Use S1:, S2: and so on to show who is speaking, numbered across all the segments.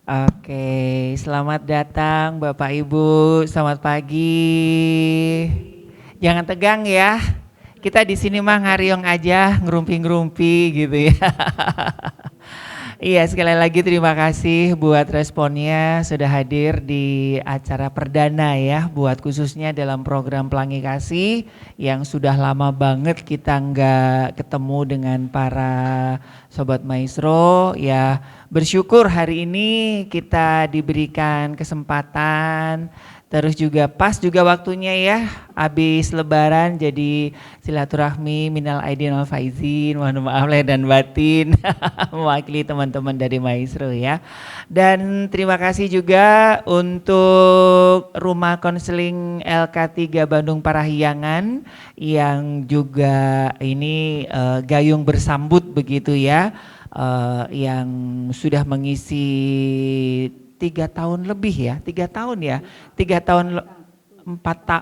S1: Oke, selamat datang Bapak Ibu, selamat pagi. Jangan tegang ya. Kita di sini mah ngariong aja, ngerumpi-ngerumpi gitu ya. Iya, sekali lagi terima kasih buat responnya sudah hadir di acara perdana ya, buat khususnya dalam program Pelangi Kasih yang sudah lama banget kita nggak ketemu dengan para Sobat Maestro ya. Bersyukur hari ini kita diberikan kesempatan, terus juga pas juga waktunya ya, habis lebaran jadi silaturahmi minal aidin wal faizin, mohon maaf lahir dan batin, mewakili teman-teman dari Maestro ya. Dan terima kasih juga untuk Rumah Konseling LK3 Bandung Parahyangan yang juga ini gayung bersambut begitu ya. Yang sudah mengisi 3 tahun lebih ya, 3 tahun ya, 3 tahun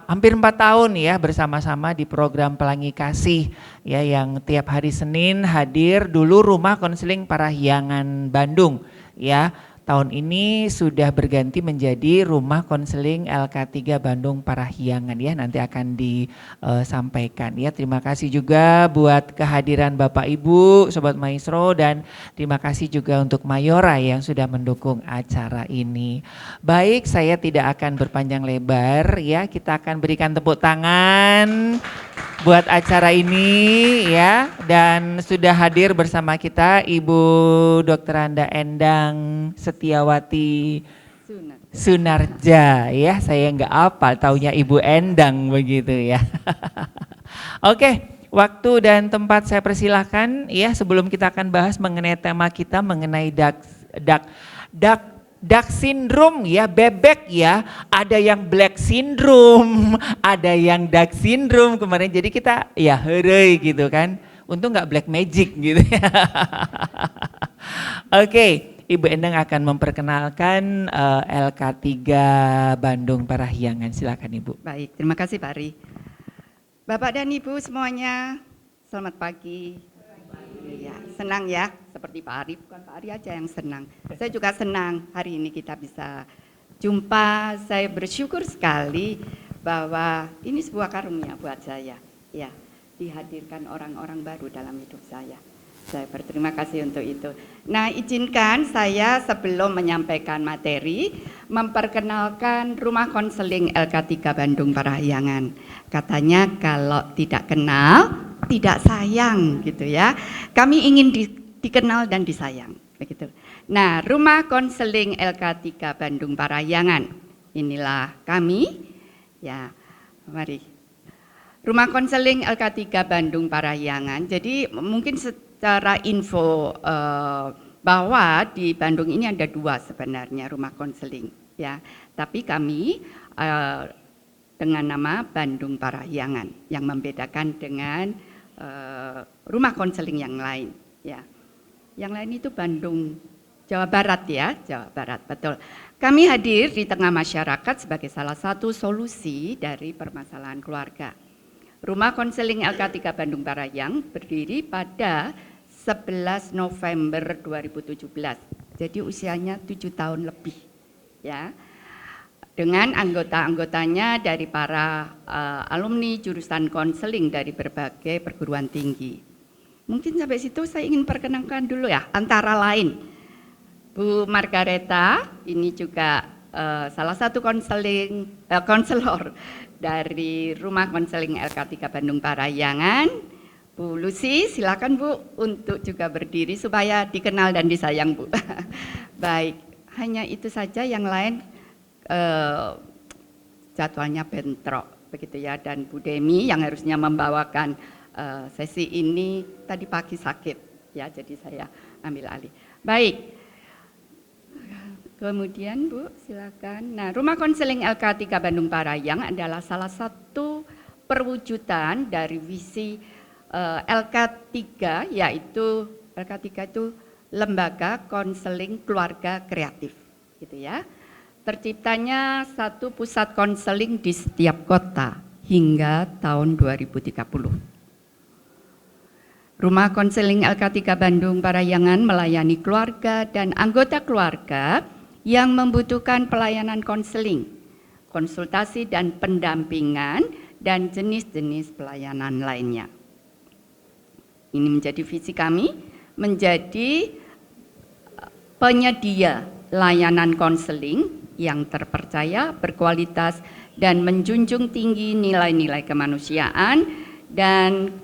S1: hampir 4 tahun ya bersama-sama di program Pelangi Kasih ya, yang tiap hari Senin hadir. Dulu Rumah Konseling Parahyangan Bandung ya. Tahun ini sudah berganti menjadi Rumah Konseling LK3 Bandung Parahyangan ya, nanti akan disampaikan ya. Terima kasih juga buat kehadiran Bapak Ibu, Sobat Maestro, dan terima kasih juga untuk Mayora yang sudah mendukung acara ini. Baik, saya tidak akan berpanjang lebar ya, kita akan berikan tepuk tangan buat acara ini ya, dan sudah hadir bersama kita Ibu Dr. Anda Endang Setiawati Sunarja ya, saya nggak apal, taunya Ibu Endang begitu ya. Oke, waktu dan tempat saya persilahkan ya, sebelum kita akan bahas mengenai tema kita mengenai Dark syndrome ya, bebek ya, ada yang black syndrome, ada yang dark syndrome kemarin, jadi kita ya heureuy gitu kan, untung nggak black magic gitu. Oke, Ibu Endang akan memperkenalkan LK3 Bandung Parahyangan, silakan Ibu.
S2: Baik, terima kasih Pak Ari. Bapak dan Ibu semuanya, selamat pagi. Ya, senang ya, seperti Pak Ari, bukan Pak Ari aja yang senang. Saya juga senang hari ini kita bisa jumpa. Saya bersyukur sekali bahwa ini sebuah karunia buat saya. Ya, dihadirkan orang-orang baru dalam hidup saya. Saya berterima kasih untuk itu. Nah, izinkan saya sebelum menyampaikan materi, memperkenalkan Rumah Konseling LK3 Bandung Parahyangan. Katanya kalau tidak kenal, tidak sayang gitu ya. Kami ingin dikenal dan disayang begitu. Nah, Rumah Konseling LK3 Bandung Parahyangan, inilah kami ya. Mari. Rumah Konseling LK3 Bandung Parahyangan. Jadi mungkin secara info bahwa di Bandung ini ada 2 sebenarnya rumah konseling ya. Tapi kami dengan nama Bandung Parahyangan, yang membedakan dengan rumah konseling yang lain ya. Yang lain itu Bandung, Jawa Barat ya, Jawa Barat, betul. Kami hadir di tengah masyarakat sebagai salah satu solusi dari permasalahan keluarga. Rumah Konseling LK3 Bandung Parahyangan berdiri pada 11 November 2017. Jadi usianya 7 tahun lebih ya. Dengan anggota-anggotanya dari para alumni jurusan konseling dari berbagai perguruan tinggi. Mungkin sampai situ saya ingin perkenalkan dulu ya, antara lain Bu Margareta, ini juga salah satu konselor dari Rumah Konseling LK3 Bandung Parahyangan. Bu Lucy, silakan Bu untuk juga berdiri supaya dikenal dan disayang Bu. Baik, hanya itu saja, yang lain jadwalnya bentrok begitu ya. Dan Bu Demi yang harusnya membawakan sesi ini tadi pagi sakit ya, jadi saya ambil alih. Baik, kemudian Bu silakan. Nah, Rumah Konseling LK3 Bandung Parahyangan adalah salah satu perwujudan dari visi LK3, yaitu LK3 itu Lembaga Konseling Keluarga Kreatif gitu ya. Terciptanya satu pusat konseling di setiap kota hingga tahun 2030. Rumah Konseling LK3 Bandung Parahyangan melayani keluarga dan anggota keluarga yang membutuhkan pelayanan konseling, konsultasi dan pendampingan, dan jenis-jenis pelayanan lainnya. Ini menjadi visi kami, menjadi penyedia layanan konseling yang terpercaya, berkualitas, dan menjunjung tinggi nilai-nilai kemanusiaan dan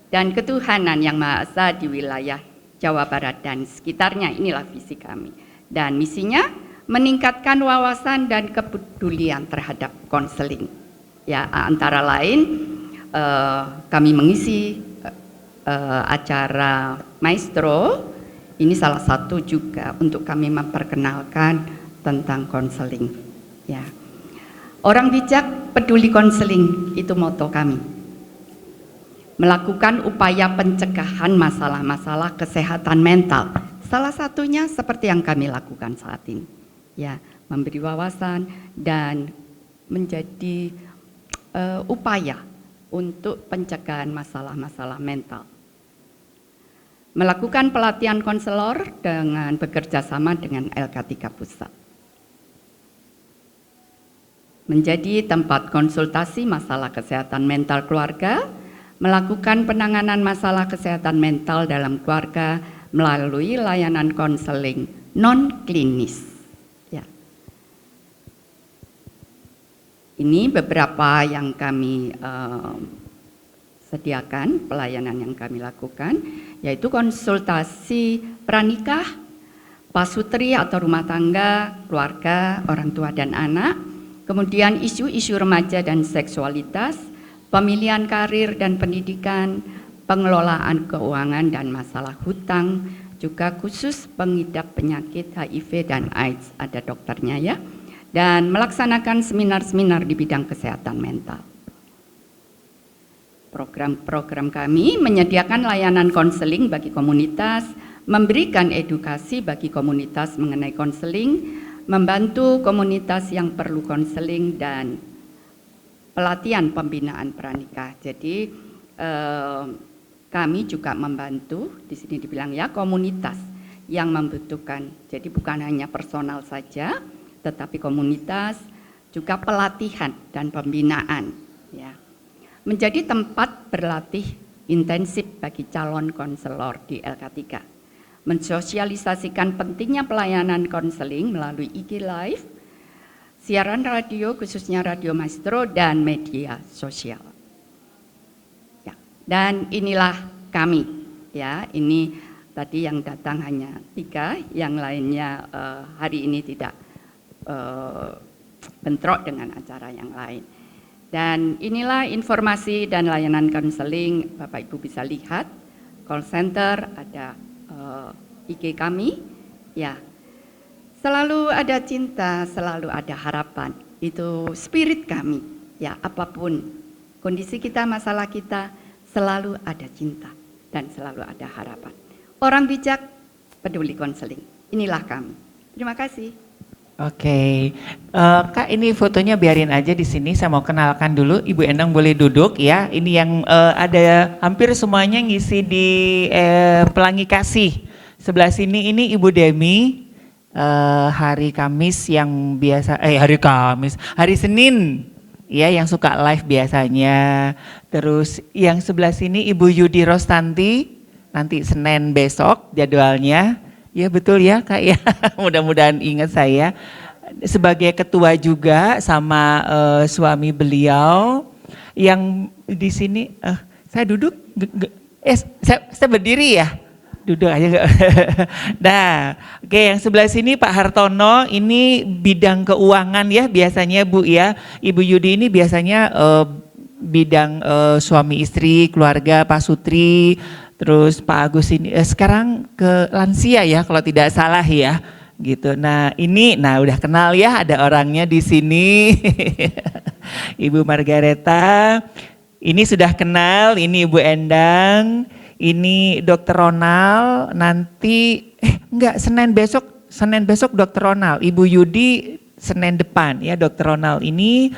S2: ketuhanan yang Maha Esa di wilayah Jawa Barat dan sekitarnya. Inilah visi kami. Dan misinya meningkatkan wawasan dan kepedulian terhadap konseling. Ya, antara lain kami mengisi acara Maestro. Ini salah satu juga untuk kami memperkenalkan tentang konseling. Ya. Orang bijak peduli konseling, itu moto kami. Melakukan upaya pencegahan masalah-masalah kesehatan mental. Salah satunya seperti yang kami lakukan saat ini. Ya, memberi wawasan dan menjadi upaya untuk pencegahan masalah-masalah mental. Melakukan pelatihan konselor dengan bekerja sama dengan LK3 Pusat. Menjadi tempat konsultasi masalah kesehatan mental keluarga, melakukan penanganan masalah kesehatan mental dalam keluarga melalui layanan konseling non-klinis. Ya. Ini beberapa yang kami sediakan, pelayanan yang kami lakukan, yaitu konsultasi pranikah, pasutri atau rumah tangga, keluarga, orang tua dan anak, kemudian isu-isu remaja dan seksualitas, pemilihan karir dan pendidikan, pengelolaan keuangan dan masalah hutang, juga khusus pengidap penyakit HIV dan AIDS, ada dokternya ya, dan melaksanakan seminar-seminar di bidang kesehatan mental. Program-program kami menyediakan layanan konseling bagi komunitas, memberikan edukasi bagi komunitas mengenai konseling, membantu komunitas yang perlu konseling, dan pelatihan pembinaan pranikah. Jadi kami juga membantu, di sini dibilang ya, komunitas yang membutuhkan. Jadi bukan hanya personal saja, tetapi komunitas juga pelatihan dan pembinaan. Ya. Menjadi tempat berlatih intensif bagi calon konselor di LK3. Mensosialisasikan pentingnya pelayanan konseling melalui IG Live, siaran radio khususnya Radio Maestro, dan media sosial. Ya, dan inilah kami. Ya, ini tadi yang datang hanya 3, yang lainnya hari ini tidak bentrok dengan acara yang lain. Dan inilah informasi dan layanan konseling, Bapak Ibu bisa lihat, call center, ada IG kami, ya. Selalu ada cinta, selalu ada harapan. Itu spirit kami, ya. Apapun kondisi kita, masalah kita, selalu ada cinta dan selalu ada harapan. Orang bijak peduli konseling. Inilah kami. Terima kasih.
S1: Oke, Kak, ini fotonya biarin aja di sini. Saya mau kenalkan dulu. Ibu Endang boleh duduk ya. Ini yang ada hampir semuanya ngisi di Pelangi Kasih. Sebelah sini ini Ibu Demi. Hari Kamis yang biasa, hari Senin ya yang suka live biasanya. Terus yang sebelah sini Ibu Yudi Rostanti. Nanti Senin besok jadwalnya. Ya betul ya Kak ya, mudah-mudahan ingat saya. Sebagai ketua juga sama suami beliau yang di sini, saya duduk, saya berdiri ya, duduk aja enggak. Nah, oke, yang sebelah sini Pak Hartono, ini bidang keuangan ya biasanya Bu ya. Ibu Yudi ini biasanya bidang suami istri, keluarga, Pak Sutri. Terus Pak Agus ini sekarang ke lansia ya kalau tidak salah ya gitu. Nah ini, udah kenal ya, ada orangnya di sini. Ibu Margareta, ini sudah kenal, ini Ibu Endang, ini Dokter Ronald. Nanti Senin besok Dokter Ronald. Ibu Yudi Senin depan ya. Dokter Ronald ini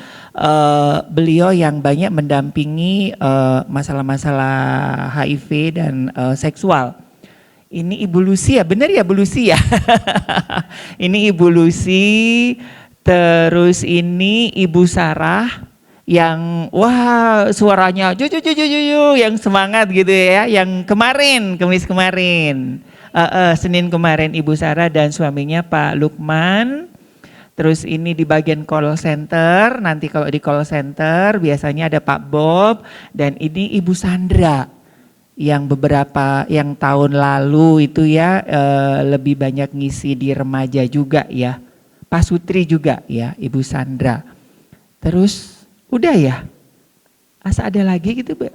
S1: beliau yang banyak mendampingi masalah-masalah HIV dan seksual. Ini Ibu Lucy ya, bener ya Bu Lucy ya? Ini Ibu Lucy, terus ini Ibu Sarah yang wah suaranya juju yang semangat gitu ya, yang kemarin, Kamis kemarin, Senin kemarin Ibu Sarah dan suaminya Pak Lukman. Terus ini di bagian call center, nanti kalau di call center biasanya ada Pak Bob dan ini Ibu Sandra. Yang beberapa yang tahun lalu itu ya lebih banyak ngisi di remaja juga ya. Pak Sutri juga ya, Ibu Sandra. Terus udah ya? Asa ada lagi gitu Bu?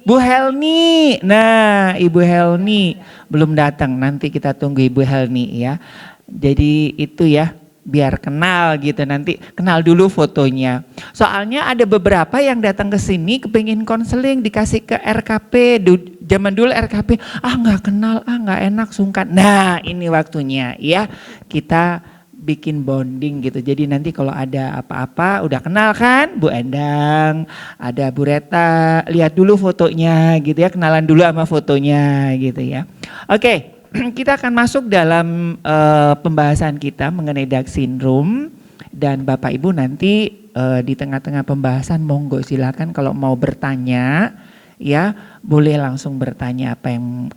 S1: Bu Helni. Nah, Ibu Helni belum datang. Nanti kita tunggu Ibu Helni ya. Jadi itu ya, biar kenal gitu, nanti kenal dulu fotonya. Soalnya ada beberapa yang datang ke sini kepengin konseling, dikasih ke RKP, zaman dulu RKP, nggak kenal, nggak enak, sungkan. Nah ini waktunya ya, kita bikin bonding gitu. Jadi nanti kalau ada apa-apa udah kenal kan Bu Endang, ada Bu Reta, lihat dulu fotonya gitu ya, kenalan dulu sama fotonya gitu ya. Oke. Kita akan masuk dalam pembahasan kita mengenai Dark Syndrome dan Bapak Ibu nanti di tengah-tengah pembahasan monggo silakan kalau mau bertanya ya boleh langsung bertanya apa yang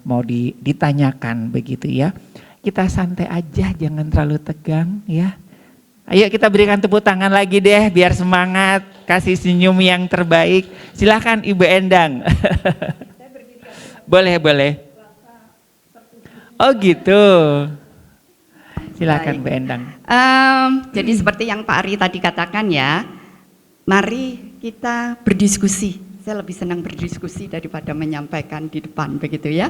S1: mau ditanyakan begitu ya. Kita santai aja, jangan terlalu tegang ya. Ayo kita berikan tepuk tangan lagi deh biar semangat, kasih senyum yang terbaik. Silakan Ibu Endang. Boleh. Oh gitu. Silakan Bu Endang.
S2: Jadi seperti yang Pak Ari tadi katakan ya, mari kita berdiskusi. Saya lebih senang berdiskusi daripada menyampaikan di depan begitu ya.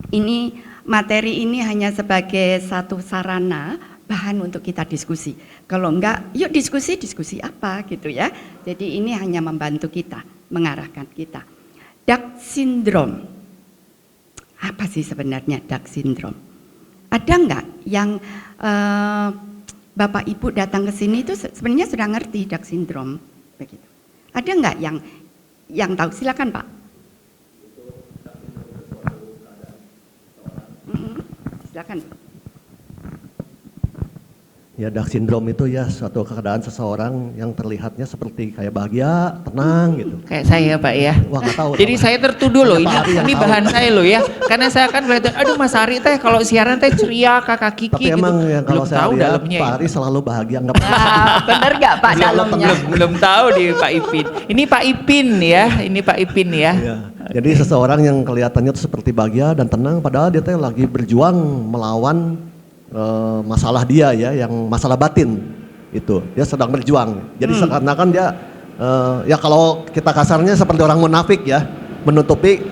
S2: Ini materi ini hanya sebagai satu sarana bahan untuk kita diskusi. Kalau enggak, yuk diskusi apa gitu ya. Jadi ini hanya membantu kita, mengarahkan kita. Dark Syndrome. Apa sih sebenarnya Dark Syndrome? Ada enggak yang Bapak Ibu datang ke sini itu sebenarnya sudah ngerti Dark Syndrome begitu? Ada enggak yang tahu? Silakan Pak. Silakan.
S3: Ya, Dark Syndrome itu ya suatu keadaan seseorang yang terlihatnya seperti kayak bahagia, tenang gitu.
S1: Kayak saya Pak ya.
S3: Wah nggak tahu.
S1: Jadi saya tertuduh loh, ini
S3: tahu.
S1: bahan saya loh ya. Karena saya kan melihat, aduh Mas Ari teh kalau siaran teh ceria, kakak Kiki
S3: Tapi
S1: gitu.
S3: emang yang kalau
S1: Belum
S3: saya
S1: tahu
S3: lihat
S1: dalamnya
S3: Pak
S1: ya.
S3: Ari selalu bahagia, nggak pernah.
S2: Benar nggak Pak dalamnya?
S1: Belum tahu di Pak Ipin. Ini Pak Ipin ya, ini Pak Ipin ya.
S3: Ya. Jadi seseorang yang kelihatannya tuh seperti bahagia dan tenang, padahal dia tuh lagi berjuang melawan masalah dia ya, yang masalah batin itu. Dia sedang berjuang. Jadi seakan-akan dia ya kalau kita kasarnya seperti orang munafik ya, menutupi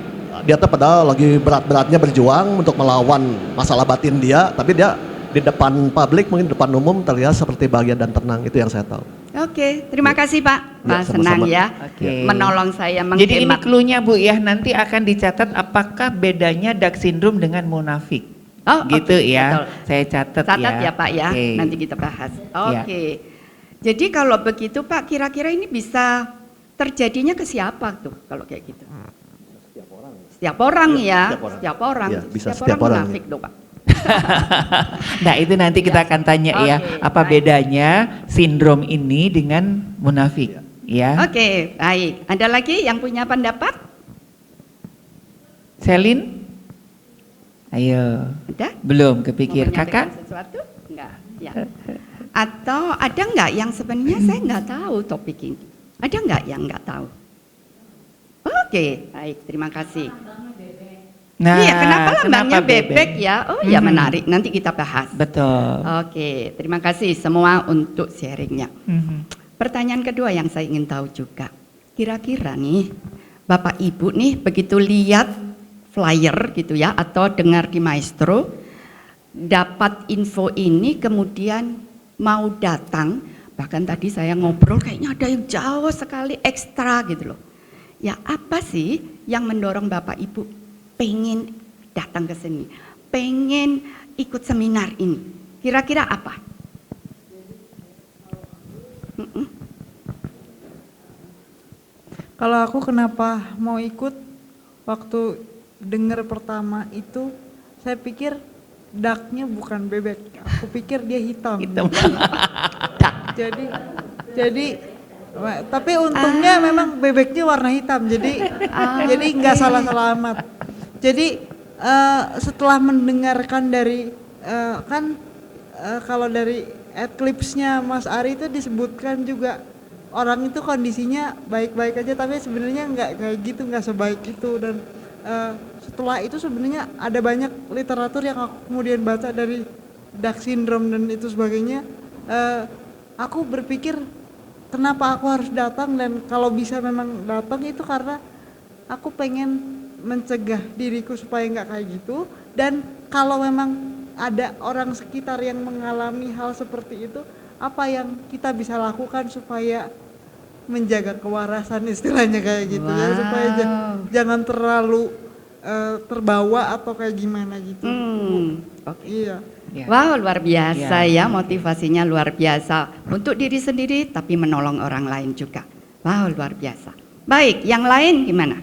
S3: dia tuh padahal lagi berat-beratnya berjuang untuk melawan masalah batin dia, tapi dia di depan publik mungkin di depan umum terlihat seperti bahagia dan tenang. Itu yang saya tahu.
S2: Oke, terima kasih Pak.
S3: Ya,
S2: Pak senang
S3: sama-sama.
S2: ya,
S1: Oke.
S2: menolong saya
S1: Jadi ini
S2: menghemat.
S1: clue-nya Bu ya, nanti akan dicatat apakah bedanya Dark Syndrome dengan munafik.
S2: Oh,
S1: Gitu
S2: oke,
S1: ya,
S2: betul.
S1: saya catat
S2: Catat ya Pak ya,
S1: Oke.
S2: nanti kita bahas.
S1: Ya.
S2: Oke. Jadi kalau begitu Pak, kira-kira ini bisa terjadinya ke siapa tuh kalau kayak gitu? Setiap orang ya, setiap orang.
S3: Ya, bisa setiap orang,
S2: munafik dong Pak.
S1: Nah itu nanti kita akan tanya ya,
S2: Oke,
S1: apa
S2: baik.
S1: bedanya sindrom ini dengan munafik ya.
S2: Oke, baik. Ada lagi yang punya pendapat?
S1: Selin? Ayo,
S2: Ada?
S1: belum
S2: Mau
S1: kepikir
S2: menyampaikan
S1: kakak?
S2: sesuatu? Enggak, ya. Atau ada enggak yang sebenarnya saya enggak tahu topik ini? Ada enggak yang enggak tahu? Oke, baik, terima kasih.
S1: Nah,
S2: Iya, kenapa lambangnya bebek ya? Oh ya, menarik, nanti kita bahas.
S1: Betul.
S2: Oke, terima kasih semua untuk sharingnya.
S1: Mhm.
S2: Pertanyaan kedua yang saya ingin tahu juga, kira-kira nih Bapak Ibu nih begitu lihat flyer gitu ya atau dengar di Maestro, dapat info ini kemudian mau datang, bahkan tadi saya ngobrol kayaknya ada yang jauh sekali ekstra gitu loh. Ya apa sih yang mendorong Bapak Ibu pengen datang ke sini, pengen ikut seminar ini? Kira-kira apa?
S4: Kalau aku kenapa mau ikut waktu dengar pertama itu saya pikir ducknya bukan bebek, aku pikir dia hitam.
S1: Hitam.
S4: Jadi tapi untungnya memang bebeknya warna hitam, jadi nggak salah alamat. Jadi setelah mendengarkan dari kalau dari adlibsnya Mas Ari itu disebutkan juga orang itu kondisinya baik-baik aja, tapi sebenarnya nggak kayak gitu, nggak sebaik itu. Dan setelah itu sebenarnya ada banyak literatur yang aku kemudian baca dari Duck syndrome dan itu sebagainya. Aku berpikir kenapa aku harus datang, dan kalau bisa memang datang itu karena aku pengen mencegah diriku supaya nggak kayak gitu. Dan kalau memang ada orang sekitar yang mengalami hal seperti itu, apa yang kita bisa lakukan supaya menjaga kewarasan istilahnya kayak gitu ya, supaya jangan terlalu terbawa atau kayak gimana gitu.
S2: Oke.
S4: Iya.
S1: Ya.
S2: Wow, luar biasa
S1: Ya.
S2: ya, motivasinya luar biasa untuk diri sendiri tapi menolong orang lain juga. Wow, luar biasa. Baik, yang lain gimana?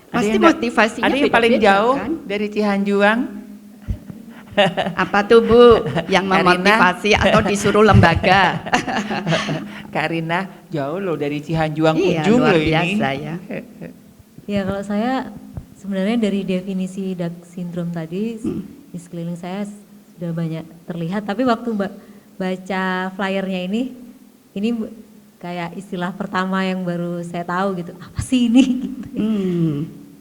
S2: Pasti motivasinya
S1: ada yang paling
S2: beda-beda,
S1: jauh
S2: kan?
S1: dari Cihanjuang.
S2: Apa tuh Bu yang
S1: Karina.
S2: memotivasi atau disuruh lembaga?
S1: Kak Rina jauh loh dari Cihanjuang
S2: Iya,
S1: ujung
S2: luar
S1: loh ini.
S2: biasa ya.
S5: Ya kalau saya sebenarnya dari definisi Duck syndrome tadi di sekeliling saya sudah banyak terlihat, tapi waktu baca flyernya ini kayak istilah pertama yang baru saya tahu gitu, apa sih ini? Gitu.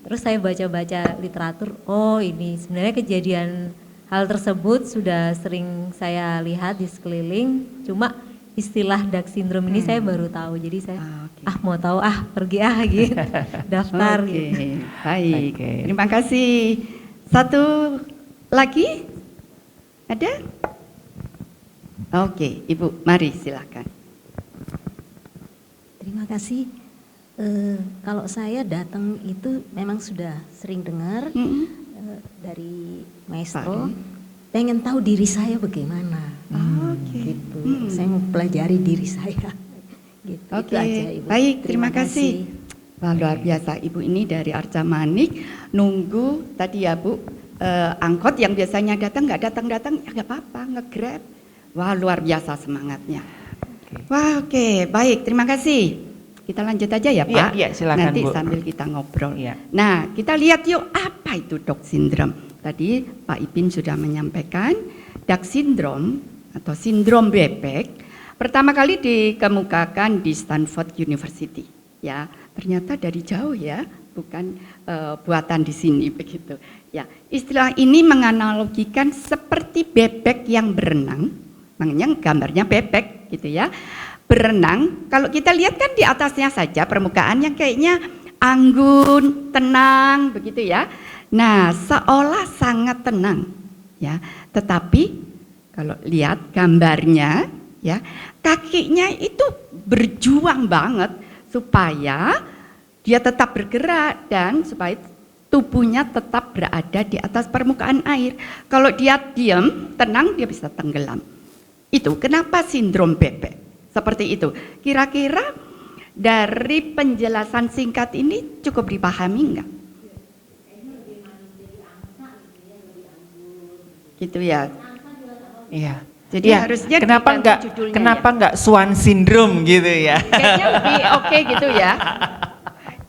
S5: Terus saya baca-baca literatur, oh ini sebenarnya kejadian hal tersebut sudah sering saya lihat di sekeliling, cuma istilah Duck syndrome ini saya baru tahu, jadi saya mau tahu pergi gitu, daftar
S2: Oke,
S5: gitu.
S2: baik.
S1: Oke.
S2: Terima kasih. Satu lagi? Ada? Oke, Ibu, mari silakan.
S6: Terima kasih. Kalau saya datang itu memang sudah sering dengar dari maestro. Pengen tahu diri saya bagaimana.
S2: Oke.
S6: Gitu. Saya mau pelajari diri saya. Gitu.
S2: Oke,
S6: Itu aja, Ibu.
S2: baik, terima kasih. Wah, luar biasa, Ibu ini dari Arca Manik nunggu tadi ya Bu, angkot yang biasanya datang nggak datang-datang, ya nggak apa-apa, nge-grab. Wah, luar biasa semangatnya. Wah, oke, baik, terima kasih. Kita lanjut aja ya Pak.
S1: Iya, silakan,
S2: Nanti
S1: Bu.
S2: sambil kita ngobrol.
S1: Iya.
S2: Nah, kita lihat yuk apa itu Duck syndrome. Tadi Pak Ipin sudah menyampaikan Duck syndrome atau sindrom bebek pertama kali dikemukakan di Stanford University. Ya, ternyata dari jauh ya, bukan buatan di sini begitu. Ya, istilah ini menganalogikan seperti bebek yang berenang, makanya gambarnya bebek gitu ya. Berenang, kalau kita lihat kan di atasnya saja permukaan yang kayaknya anggun, tenang begitu ya. Nah, seolah sangat tenang ya. Tetapi kalau lihat gambarnya ya, kakinya itu berjuang banget supaya dia tetap bergerak dan supaya tubuhnya tetap berada di atas permukaan air. Kalau dia diam, tenang, dia bisa tenggelam. Itu kenapa sindrom bebek seperti itu. Kira-kira dari penjelasan singkat ini cukup dipahami enggak? Gitu ya.
S1: Iya.
S2: Jadi
S1: Iya,
S2: harusnya
S1: kenapa
S2: diganti
S1: enggak
S2: judulnya
S1: enggak Swan syndrome gitu ya?
S2: Kayaknya lebih oke gitu ya.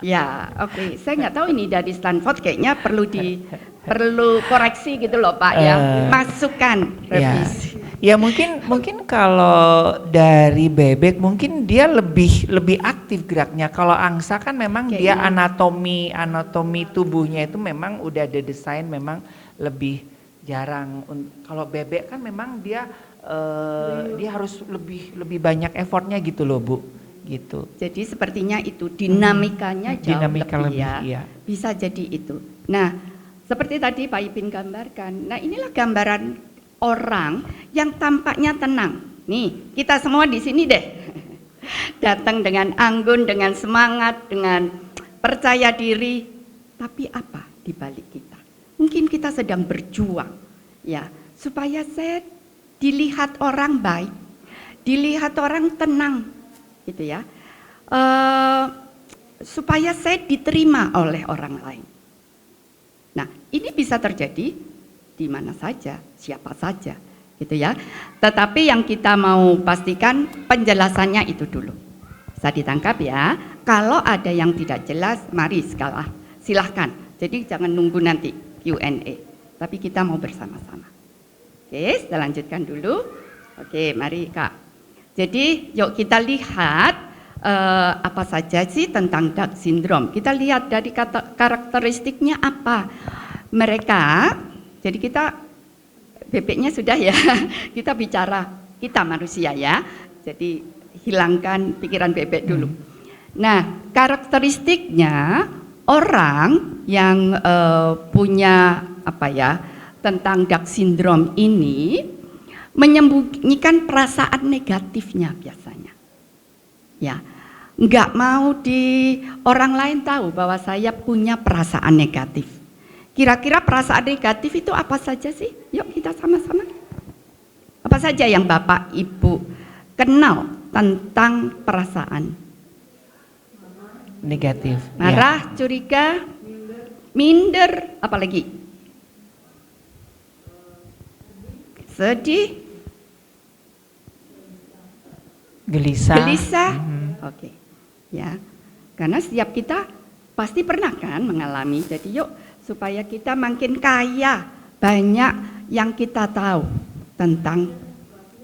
S2: Ya, oke. Saya nggak tahu ini dari Stanford kayaknya perlu koreksi gitu loh Pak ya. Masukan revisi.
S1: Ya mungkin kalau dari bebek mungkin dia lebih aktif geraknya. Kalau angsa kan memang dia anatomi tubuhnya itu memang udah didesain memang lebih jarang. Kalau bebek kan memang dia harus lebih banyak effortnya gitu loh Bu, gitu.
S2: Jadi sepertinya itu dinamikanya jauh
S1: Dinamika
S2: lebih ya.
S1: iya.
S2: Bisa jadi itu. Nah, seperti tadi Pak Ipin gambarkan. Nah, inilah gambaran orang yang tampaknya tenang. Nih, kita semua di sini deh. Datang dengan anggun, dengan semangat, dengan percaya diri. Tapi apa di balik kita? Mungkin kita sedang berjuang ya, supaya saya dilihat orang baik, dilihat orang tenang gitu ya. Supaya saya diterima oleh orang lain. Nah, ini bisa terjadi di mana saja, siapa saja, gitu ya. Tetapi yang kita mau pastikan penjelasannya itu dulu. Bisa ditangkap ya. Kalau ada yang tidak jelas, mari silahkan. Jadi jangan nunggu nanti Q&A. Tapi kita mau bersama-sama. Oke, kita lanjutkan dulu. Oke, mari Kak. Jadi yuk kita lihat apa saja sih tentang Down syndrome. Kita lihat dari karakteristiknya apa. Mereka, jadi kita bebeknya sudah ya, kita bicara kita manusia ya. Jadi hilangkan pikiran bebek dulu. Nah, karakteristiknya orang yang punya apa ya tentang Down syndrome ini menyembunyikan perasaan negatifnya biasanya. Ya, nggak mau di orang lain tahu bahwa saya punya perasaan negatif. Kira-kira perasaan negatif itu apa saja sih? Yuk kita sama-sama. Apa saja yang Bapak Ibu kenal tentang perasaan?
S1: Negatif.
S2: Marah, curiga, minder, apalagi? Sedih, gelisah. Oke. Ya. Karena setiap kita pasti pernah kan mengalami. Jadi yuk supaya kita makin kaya, banyak yang kita tahu tentang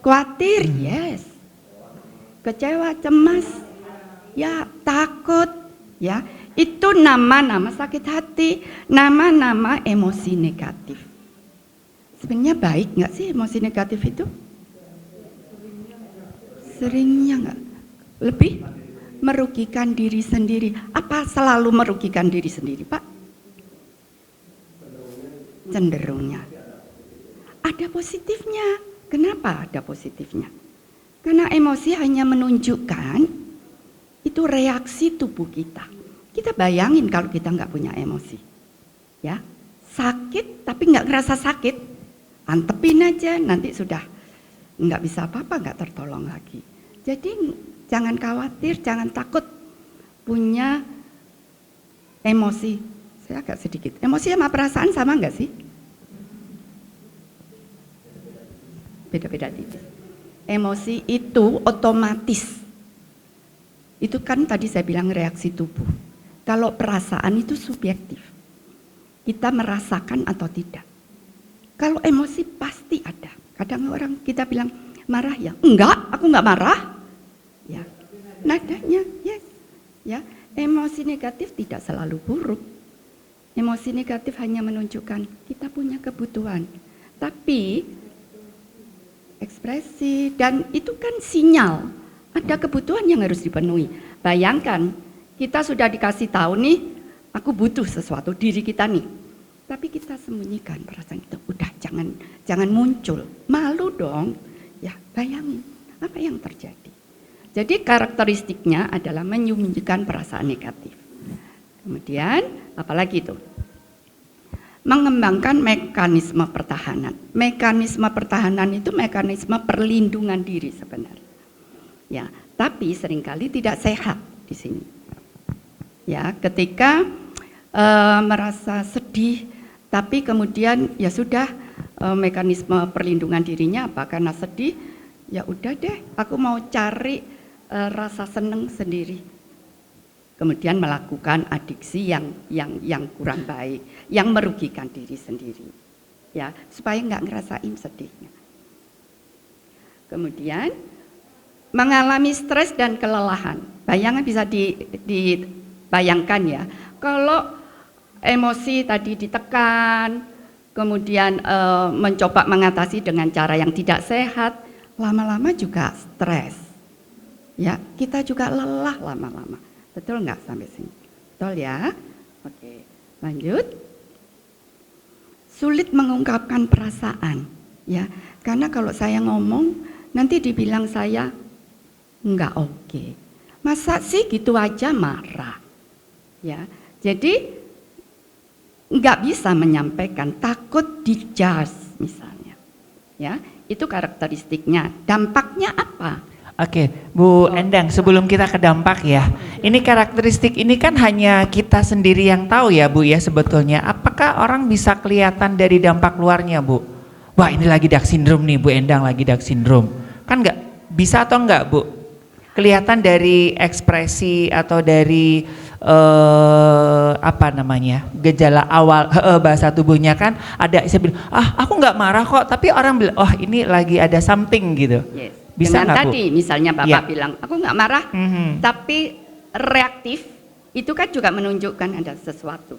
S2: khawatir, yes. Kecewa, cemas, ya takut, ya. Itu nama-nama sakit hati, nama-nama emosi negatif. Sebenarnya baik nggak sih emosi negatif itu? Seringnya nggak? Lebih merugikan diri sendiri. Apa selalu merugikan diri sendiri, Pak? Cenderungnya. Ada positifnya. Kenapa ada positifnya? Karena emosi hanya menunjukkan itu reaksi tubuh kita. Kita bayangin kalau kita nggak punya emosi, ya sakit tapi nggak ngerasa sakit, antepin aja nanti sudah nggak bisa apa-apa, nggak tertolong lagi. Jadi jangan khawatir, jangan takut punya emosi. Saya agak sedikit. Emosi sama perasaan sama nggak sih? Beda-beda tipis. Emosi itu otomatis. Itu kan tadi saya bilang reaksi tubuh. Kalau perasaan itu subjektif. Kita merasakan atau tidak. Kalau emosi pasti ada. Kadang orang kita bilang marah ya, enggak, aku enggak marah. Ya, nadanya yes. Ya, emosi negatif tidak selalu buruk. Emosi negatif hanya menunjukkan kita punya kebutuhan. Tapi ekspresi dan itu kan sinyal ada kebutuhan yang harus dipenuhi. Bayangkan kita sudah dikasih tahu nih, aku butuh sesuatu diri kita nih. Tapi kita sembunyikan perasaan itu. Udah jangan muncul. Malu dong. Ya, bayangin apa yang terjadi. Jadi karakteristiknya adalah menyembunyikan perasaan negatif. Kemudian apalagi itu? Mengembangkan mekanisme pertahanan. Mekanisme pertahanan itu mekanisme perlindungan diri sebenarnya. Ya, tapi seringkali tidak sehat di sini. Ya, ketika merasa sedih, tapi kemudian ya sudah mekanisme perlindungan dirinya apa? Karena sedih, ya udah deh, aku mau cari rasa seneng sendiri. Kemudian melakukan adiksi yang kurang baik, yang merugikan diri sendiri, ya supaya nggak ngerasain sedihnya. Kemudian mengalami stres dan kelelahan. Bayangan bisa dibayangkan ya, kalau emosi tadi ditekan, kemudian mencoba mengatasi dengan cara yang tidak sehat, lama-lama juga stres. Ya, kita juga lelah lama-lama. Betul nggak sampai sini? Betul ya? Oke, lanjut. Sulit mengungkapkan perasaan, ya. Karena kalau saya ngomong, nanti dibilang saya nggak oke. Masa sih gitu aja marah? Ya, jadi nggak bisa menyampaikan, takut dijudge misalnya. Ya, itu karakteristiknya. Dampaknya apa?
S1: Oke, Bu Endang, sebelum kita ke dampak ya, ini karakteristik ini kan hanya kita sendiri yang tahu ya Bu ya sebetulnya. Apakah orang bisa kelihatan dari dampak luarnya Bu? Wah ini lagi Down syndrome nih Bu Endang, lagi Down syndrome. Kan nggak bisa atau enggak Bu? Kelihatan dari ekspresi atau dari apa namanya gejala awal bahasa tubuhnya kan ada, saya bilang aku nggak marah kok, tapi orang bilang oh ini lagi ada something gitu.
S2: Yes.
S1: Bisa
S2: Dengan
S1: nggak, Bu?
S2: tadi misalnya Bapak
S1: Ya.
S2: bilang aku nggak marah,
S1: Mhm.
S2: tapi reaktif itu kan juga menunjukkan ada sesuatu.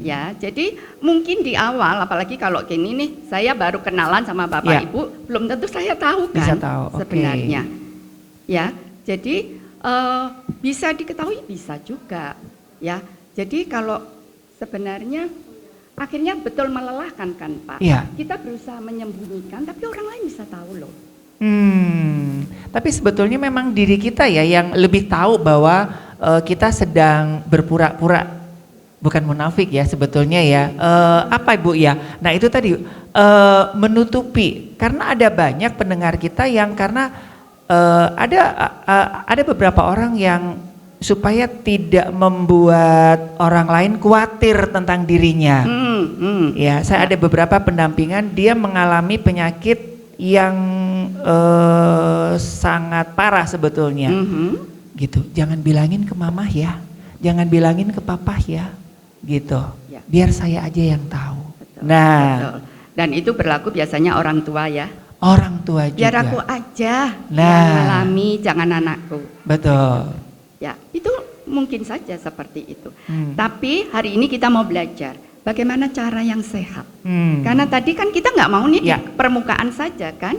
S2: Ya, jadi mungkin di awal, apalagi kalau gini nih, saya baru kenalan sama Bapak
S1: Ya.
S2: Ibu, belum tentu saya tahu kan
S1: Bisa tahu, oke.
S2: sebenarnya. Ya, jadi bisa diketahui, bisa juga. Ya, jadi kalau sebenarnya akhirnya betul melelahkan kan Pak.
S1: Iya.
S2: Kita berusaha menyembunyikan, tapi orang lain bisa tahu loh.
S1: Tapi sebetulnya memang diri kita ya yang lebih tahu bahwa kita sedang berpura-pura, bukan munafik ya sebetulnya ya. Apa Ibu ya? Nah itu tadi menutupi, karena ada banyak pendengar kita yang karena ada beberapa orang yang supaya tidak membuat orang lain khawatir tentang dirinya. Ya, saya ada beberapa pendampingan, dia mengalami penyakit yang sangat parah sebetulnya, gitu. Jangan bilangin ke mama ya, jangan bilangin ke papa ya, gitu.
S2: Ya.
S1: Biar saya aja yang tahu.
S2: Betul,
S1: Nah,
S2: betul. Dan itu berlaku biasanya orang tua ya.
S1: orang tua juga.
S2: Biar aku aja
S1: Nah.
S2: yang mengalami, jangan anakku.
S1: Betul.
S2: Ya, itu mungkin saja seperti itu. Tapi hari ini kita mau belajar bagaimana cara yang sehat. Karena tadi kan kita nggak mau nih
S1: Ya.
S2: di permukaan saja kan.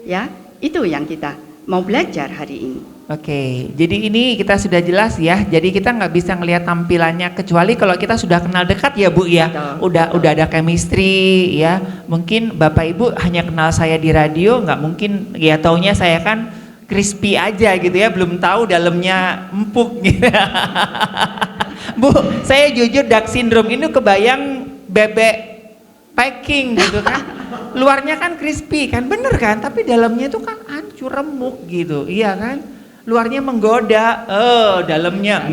S2: Ya, itu yang kita mau belajar hari ini.
S1: Oke, jadi ini kita sudah jelas ya. Jadi kita nggak bisa ngelihat tampilannya kecuali kalau kita sudah kenal dekat ya Bu ya.
S2: Betul,
S1: Udah ada chemistry ya. Mungkin Bapak Ibu hanya kenal saya di radio, nggak mungkin ya taunya saya kan crispy aja gitu ya, belum tahu dalamnya empuk gitu. Bu, saya jujur Down syndrome ini kebayang bebek packing gitu kan. Luarnya kan crispy kan, bener kan? Tapi dalamnya itu kan hancur remuk gitu, iya kan? Luarnya menggoda, dalamnya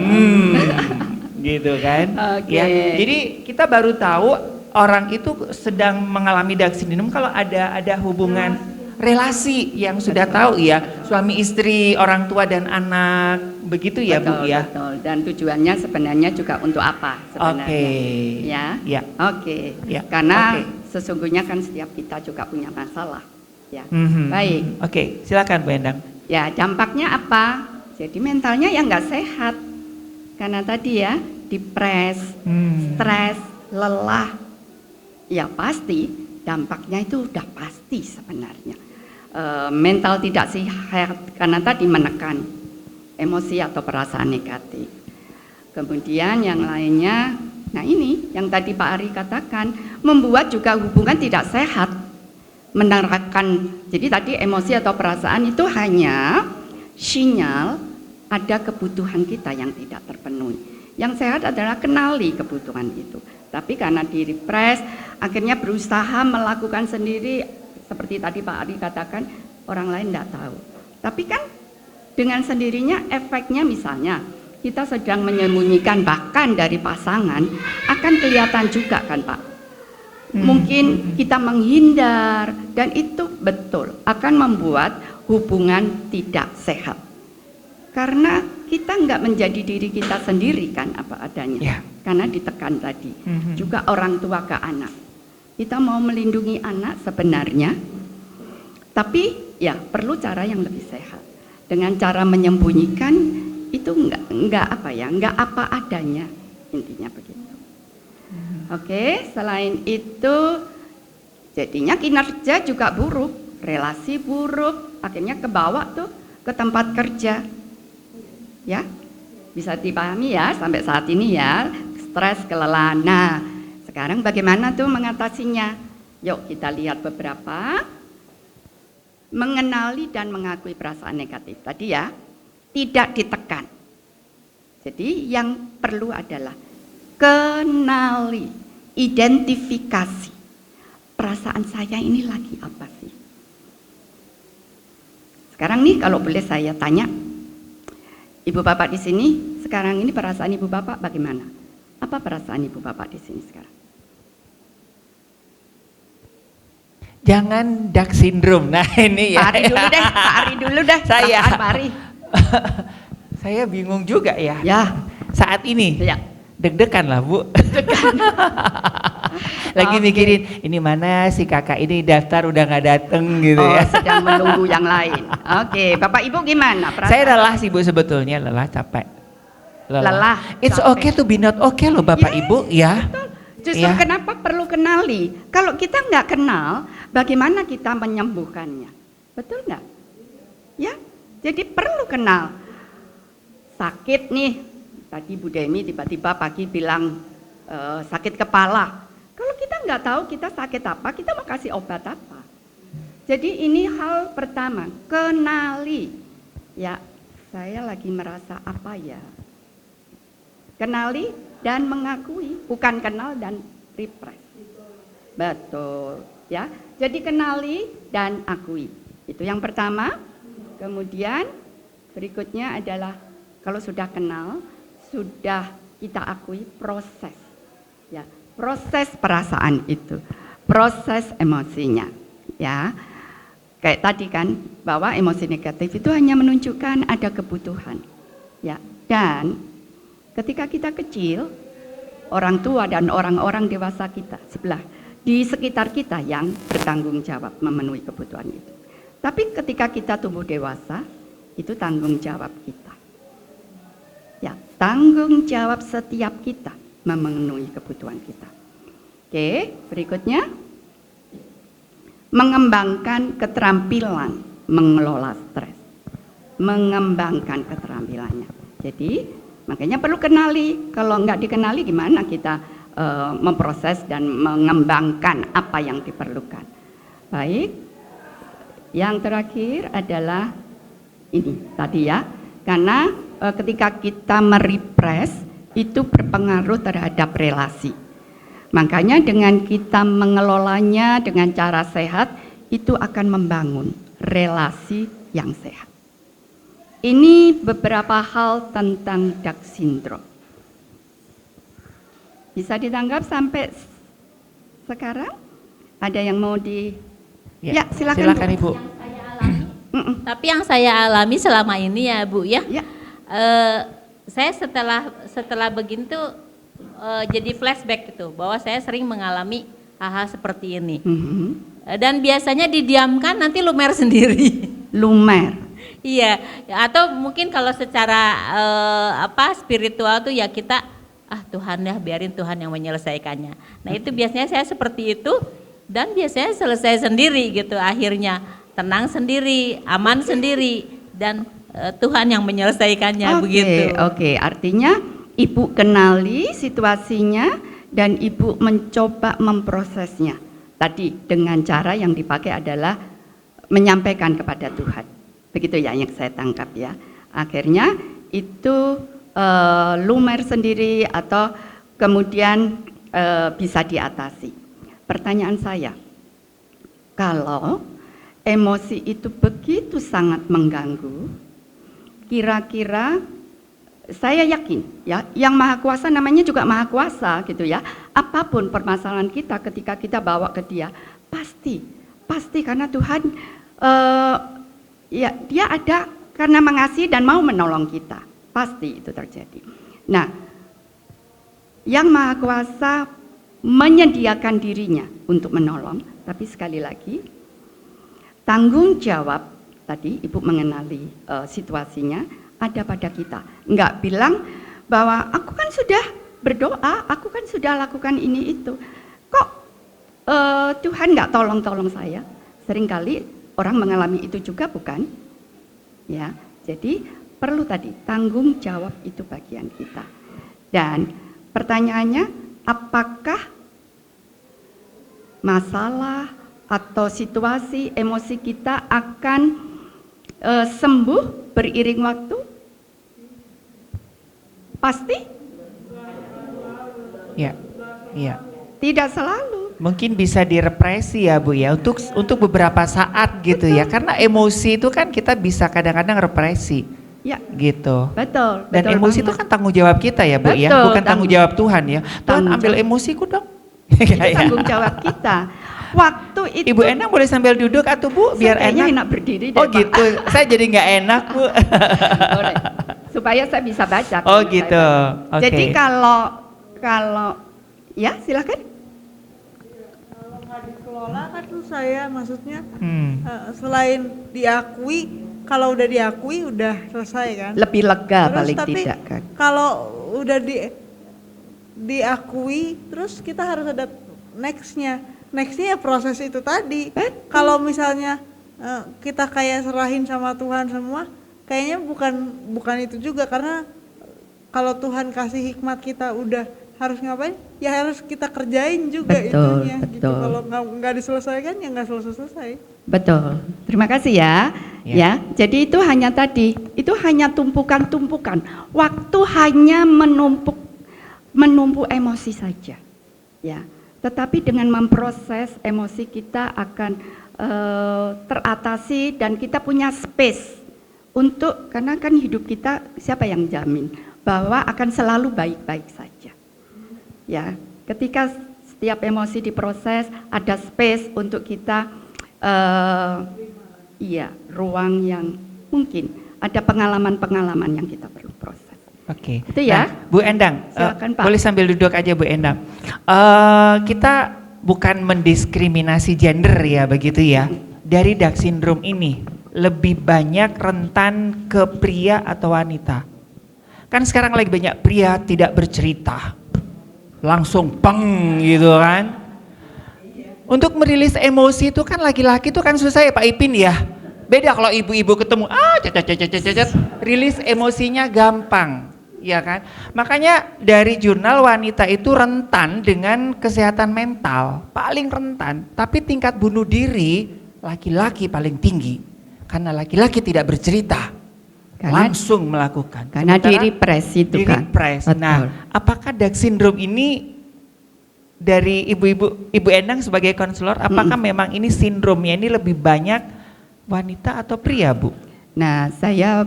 S1: gitu kan?
S2: Oke.
S1: Ya, jadi kita baru tahu orang itu sedang mengalami Down syndrome kalau ada hubungan relasi yang sudah tahu ya, suami istri, orang tua dan anak, begitu ya Bu ya?
S2: Betul. Dan tujuannya sebenarnya juga untuk apa sebenarnya?
S1: Oke.
S2: Ya.
S1: Ya.
S2: Oke.
S1: Ya,
S2: Karena
S1: oke.
S2: sesungguhnya kan setiap kita juga punya masalah. Ya.
S1: Mhm.
S2: Baik.
S1: Oke, silakan Bu Endang.
S2: Ya, dampaknya apa? Jadi mentalnya yang nggak sehat. Karena tadi ya, depres, stres, lelah. Ya pasti dampaknya itu udah pasti sebenarnya. Mental tidak sehat karena tadi menekan emosi atau perasaan negatif. Kemudian yang lainnya, nah ini yang tadi Pak Ari katakan, membuat juga hubungan tidak sehat. Menerangkan, jadi tadi emosi atau perasaan itu hanya sinyal ada kebutuhan kita yang tidak terpenuhi. Yang sehat adalah kenali kebutuhan itu. Tapi karena di repress, akhirnya berusaha melakukan sendiri, seperti tadi Pak Ari katakan, orang lain tidak tahu. Tapi kan dengan sendirinya efeknya misalnya, kita sedang menyembunyikan bahkan dari pasangan, akan kelihatan juga kan Pak. Mungkin kita menghindar dan itu betul akan membuat hubungan tidak sehat. Karena kita nggak menjadi diri kita sendiri kan apa adanya.
S1: Ya.
S2: Karena ditekan tadi. Juga orang tua ke anak. Kita mau melindungi anak sebenarnya, tapi ya perlu cara yang lebih sehat. Dengan cara menyembunyikan itu nggak apa adanya, intinya begitu. Oke, selain itu jadinya kinerja juga buruk, relasi buruk, akhirnya kebawa tuh ke tempat kerja. Ya, bisa dipahami ya sampai saat ini ya, stres, kelelahan. Nah, sekarang bagaimana tuh mengatasinya? Yuk kita lihat beberapa. Mengenali dan mengakui perasaan negatif tadi ya, tidak ditekan. Jadi yang perlu adalah kenali, identifikasi perasaan saya ini lagi apa sih? Sekarang nih kalau boleh saya tanya, Ibu Bapak di sini sekarang ini perasaan Ibu Bapak bagaimana? Apa perasaan Ibu Bapak di sini sekarang?
S1: Jangan dark syndrome. Nah ini ya.
S2: Pak Ari dulu deh, Pak Ari dulu deh.
S1: Saya.
S2: Perasaan Pak Ari.
S1: Saya bingung juga ya.
S2: Ya,
S1: Saat ini
S2: ya.
S1: deg-degan lah Bu. Lagi
S2: Oke.
S1: mikirin ini mana si kakak ini daftar udah nggak dateng gitu
S2: Oh,
S1: ya.
S2: sedang menunggu yang lain. Oke, Bapak Ibu gimana?
S1: Saya lelah sih Bu sebetulnya, lelah capek.
S2: Lelah,
S1: It's
S2: capek.
S1: okay to be not okay loh Bapak
S2: Yes,
S1: Ibu ya.
S2: Justru
S1: Ya.
S2: kenapa perlu kenali? Kalau kita nggak kenal, bagaimana kita menyembuhkannya? Betul nggak? Ya, jadi perlu kenal. Sakit nih, tadi Bu Demi tiba-tiba pagi bilang sakit kepala. Kalau kita nggak tahu kita sakit apa, kita mau kasih obat apa? Jadi ini hal pertama, kenali. Ya, saya lagi merasa apa ya? Kenali dan mengakui, bukan kenal dan repress. Betul, ya. Jadi kenali dan akui. Itu yang pertama. Kemudian berikutnya adalah kalau sudah kenal, sudah kita akui proses. Ya, proses perasaan itu, proses emosinya, ya. Kayak tadi kan bahwa emosi negatif itu hanya menunjukkan ada kebutuhan. Ya, dan ketika kita kecil, orang tua dan orang-orang dewasa kita sebelah di sekitar kita yang bertanggung jawab memenuhi kebutuhan itu. Tapi ketika kita tumbuh dewasa, itu tanggung jawab kita. Ya, tanggung jawab setiap kita memenuhi kebutuhan kita. Oke, berikutnya mengembangkan keterampilan mengelola stres. Mengembangkan keterampilannya. Jadi makanya perlu kenali, kalau nggak dikenali gimana kita memproses dan mengembangkan apa yang diperlukan. Baik, yang terakhir adalah ini tadi ya, karena ketika kita merepress itu berpengaruh terhadap relasi. Makanya dengan kita mengelolanya dengan cara sehat, itu akan membangun relasi yang sehat. Ini beberapa hal tentang Dark Syndrome. Bisa ditanggap sampai sekarang? Ada yang mau di... Ya, silakan,
S1: Silakan
S2: Bu.
S1: Ibu.
S7: Tapi yang saya alami selama ini ya Bu ya,
S2: Ya.
S7: saya setelah begini tuh jadi flashback gitu, bahwa saya sering mengalami hal-hal seperti ini. Dan biasanya didiamkan nanti lumer sendiri.
S2: Lumer.
S7: Iya, atau mungkin kalau secara spiritual tuh ya kita Tuhan ya biarin Tuhan yang menyelesaikannya. Nah itu biasanya saya seperti itu dan biasanya selesai sendiri gitu, akhirnya tenang sendiri, aman sendiri dan Tuhan yang menyelesaikannya begitu.
S2: Oke, artinya Ibu kenali situasinya dan Ibu mencoba memprosesnya. Tadi dengan cara yang dipakai adalah menyampaikan kepada Tuhan. Begitu ya yang saya tangkap ya. Akhirnya itu lumer sendiri atau kemudian bisa diatasi. Pertanyaan saya, kalau emosi itu begitu sangat mengganggu, kira-kira saya yakin ya, yang Maha Kuasa namanya juga Maha Kuasa gitu ya. Apapun permasalahan kita ketika kita bawa ke Dia, pasti karena Tuhan ya Dia ada karena mengasihi dan mau menolong kita. Pasti itu terjadi. Nah, yang Maha Kuasa menyediakan dirinya untuk menolong, tapi sekali lagi tanggung jawab tadi Ibu mengenali situasinya ada pada kita. Enggak bilang bahwa aku kan sudah berdoa, aku kan sudah lakukan ini itu. Kok Tuhan enggak tolong saya? Seringkali orang mengalami itu juga bukan? Ya, jadi perlu tadi tanggung jawab itu bagian kita. Dan pertanyaannya, apakah masalah atau situasi emosi kita akan sembuh beriring waktu? Pasti?
S1: Ya, iya.
S2: Tidak selalu.
S1: Mungkin bisa direpresi ya Bu ya, untuk beberapa saat gitu ya, karena emosi itu kan kita bisa kadang-kadang represi
S2: Ya,
S1: gitu.
S2: betul.
S1: Dan
S2: betul
S1: emosi itu
S2: banget.
S1: kan tanggung jawab kita ya Bu ya,
S2: Betul,
S1: bukan tanggung jawab Tuhan ya. Tuhan
S2: tanggung
S1: ambil
S2: jawab.
S1: emosiku dong.
S2: Itu
S1: Ya.
S2: tanggung jawab kita. Waktu itu
S1: Ibu Endang boleh sambil duduk atau Bu biar
S2: saya kayaknya
S1: enak.
S2: enak berdiri deh,
S1: Oh
S2: Pak.
S1: gitu, saya jadi nggak enak Bu.
S2: Boleh. Supaya saya bisa baca.
S1: Oh
S2: kalau
S1: gitu,
S2: saya baca.
S1: oke.
S2: Jadi kalau ya silakan.
S4: Kalau nggak dikelola kan tuh saya maksudnya
S1: Hmm.
S4: selain diakui, kalau udah diakui udah selesai kan.
S2: Lebih lega
S4: Terus
S2: paling
S4: tapi
S2: tidak kan.
S4: kalau udah diakui, terus kita harus ada nextnya ya proses itu tadi. Kalau misalnya kita kayak serahin sama Tuhan semua, kayaknya bukan itu juga, karena kalau Tuhan kasih hikmat kita udah harus ngapain, ya harus kita kerjain juga
S2: Betul,
S4: itunya gitu.
S2: betul.
S4: Kalau nggak diselesaikan ya nggak selesai.
S2: Betul. Terima kasih ya.
S1: Ya.
S2: Ya. Jadi itu hanya tadi, itu hanya tumpukan-tumpukan. Waktu hanya menumpuk emosi saja. Ya. Tetapi dengan memproses emosi kita akan teratasi dan kita punya space untuk, karena kan hidup kita siapa yang jamin bahwa akan selalu baik-baik saja. Ya, ketika setiap emosi diproses ada space untuk kita ruang yang mungkin ada pengalaman-pengalaman yang kita perlu proses.
S1: Oke.
S2: Itu ya.
S1: Nah, Bu Endang,
S2: Silakan, Pak.
S1: boleh sambil duduk aja Bu Endang. Kita bukan mendiskriminasi gender ya begitu ya. Dari Down syndrome ini lebih banyak rentan ke pria atau wanita? Kan sekarang lagi banyak pria tidak bercerita, langsung peng gitu kan. Untuk merilis emosi itu kan laki-laki itu kan susah ya Pak Ipin ya. Beda kalau ibu-ibu ketemu, rilis emosinya gampang, ya kan. Makanya dari jurnal wanita itu rentan dengan kesehatan mental, paling rentan. Tapi tingkat bunuh diri laki-laki paling tinggi, karena laki-laki tidak bercerita. Langsung melakukan.
S2: Karena
S1: Sementara
S2: di-repress itu kan.
S1: di-repress.
S2: Betul.
S1: Nah, apakah Down syndrome ini dari Ibu Endang sebagai konselor, apakah memang ini sindromnya ini lebih banyak wanita atau pria, Bu?
S2: Nah, saya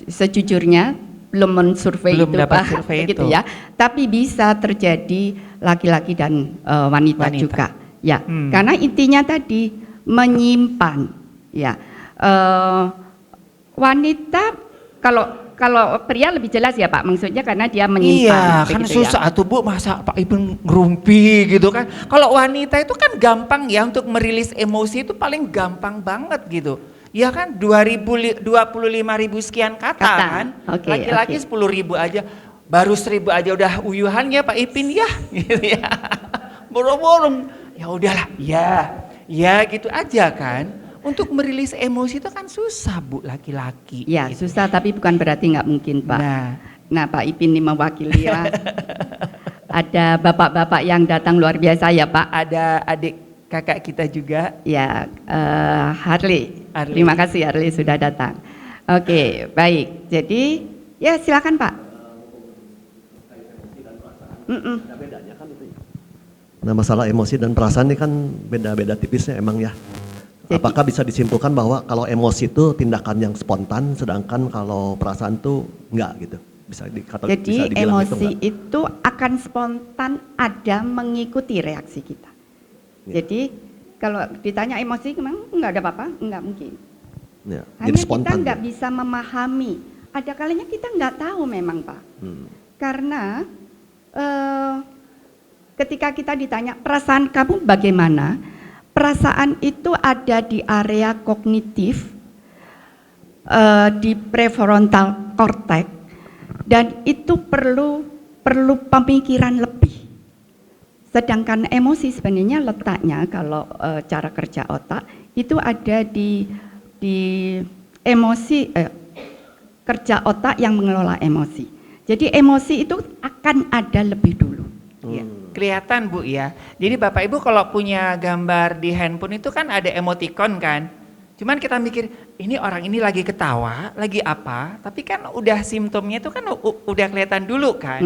S2: sejujurnya belum mensurvei
S1: Belum
S2: itu,
S1: dapat
S2: Pak,
S1: survei
S2: begitu
S1: itu.
S2: ya. Tapi bisa terjadi laki-laki dan wanita juga, ya. Karena intinya tadi menyimpan, ya. Wanita kalau pria lebih jelas ya Pak, maksudnya karena dia menyimpan.
S1: Iya, kan
S2: begitu
S1: susah tuh Bu, masa Pak Ibu ngerumpi gitu kan. Kalau wanita itu kan gampang ya untuk merilis emosi itu paling gampang banget gitu. Ya kan 25.000 sekian kata kan.
S2: Oke,
S1: Laki-laki
S2: oke.
S1: 10.000 aja, baru 1.000 aja udah uyuhan ya Pak Ipin ya. Gitu ya. Borong-borong, ya udahlah, ya gitu aja kan. Untuk merilis emosi itu kan susah Bu laki-laki.
S2: Ya,
S1: gitu.
S2: susah tapi bukan berarti nggak mungkin Pak. Nah Pak Ipin ini mewakili ya. Ada bapak-bapak yang datang luar biasa ya Pak.
S1: Ada adik kakak kita juga.
S2: Ya, Harley.
S1: Harley.
S2: Terima kasih Harley sudah datang. Oke, baik. Jadi, ya silakan Pak.
S3: Nah, masalah emosi dan perasaan ini kan beda-beda tipisnya emang ya. Apakah bisa disimpulkan bahwa kalau emosi itu tindakan yang spontan, sedangkan kalau perasaan itu enggak gitu? Bisa
S2: Jadi
S3: bisa dibilang
S2: emosi
S3: enggak?
S2: itu akan spontan ada mengikuti reaksi kita.
S3: Ya.
S2: Jadi kalau ditanya emosi memang enggak ada apa-apa, enggak mungkin.
S3: Ya,
S2: Hanya
S3: jadi
S2: kita
S3: spontan.
S2: enggak bisa memahami. Ada kalanya kita enggak tahu memang Pak. Karena ketika kita ditanya perasaan kamu bagaimana, perasaan itu ada di area kognitif, di prefrontal cortex, dan itu perlu pemikiran lebih. Sedangkan emosi sebenarnya letaknya kalau cara kerja otak itu ada di emosi kerja otak yang mengelola emosi. Jadi emosi itu akan ada lebih dulu.
S1: Ya, kelihatan Bu ya. Jadi Bapak Ibu kalau punya gambar di handphone itu kan ada emoticon kan. Cuman kita mikir ini orang ini lagi ketawa, lagi apa? Tapi kan udah simptomnya itu kan udah kelihatan dulu kan.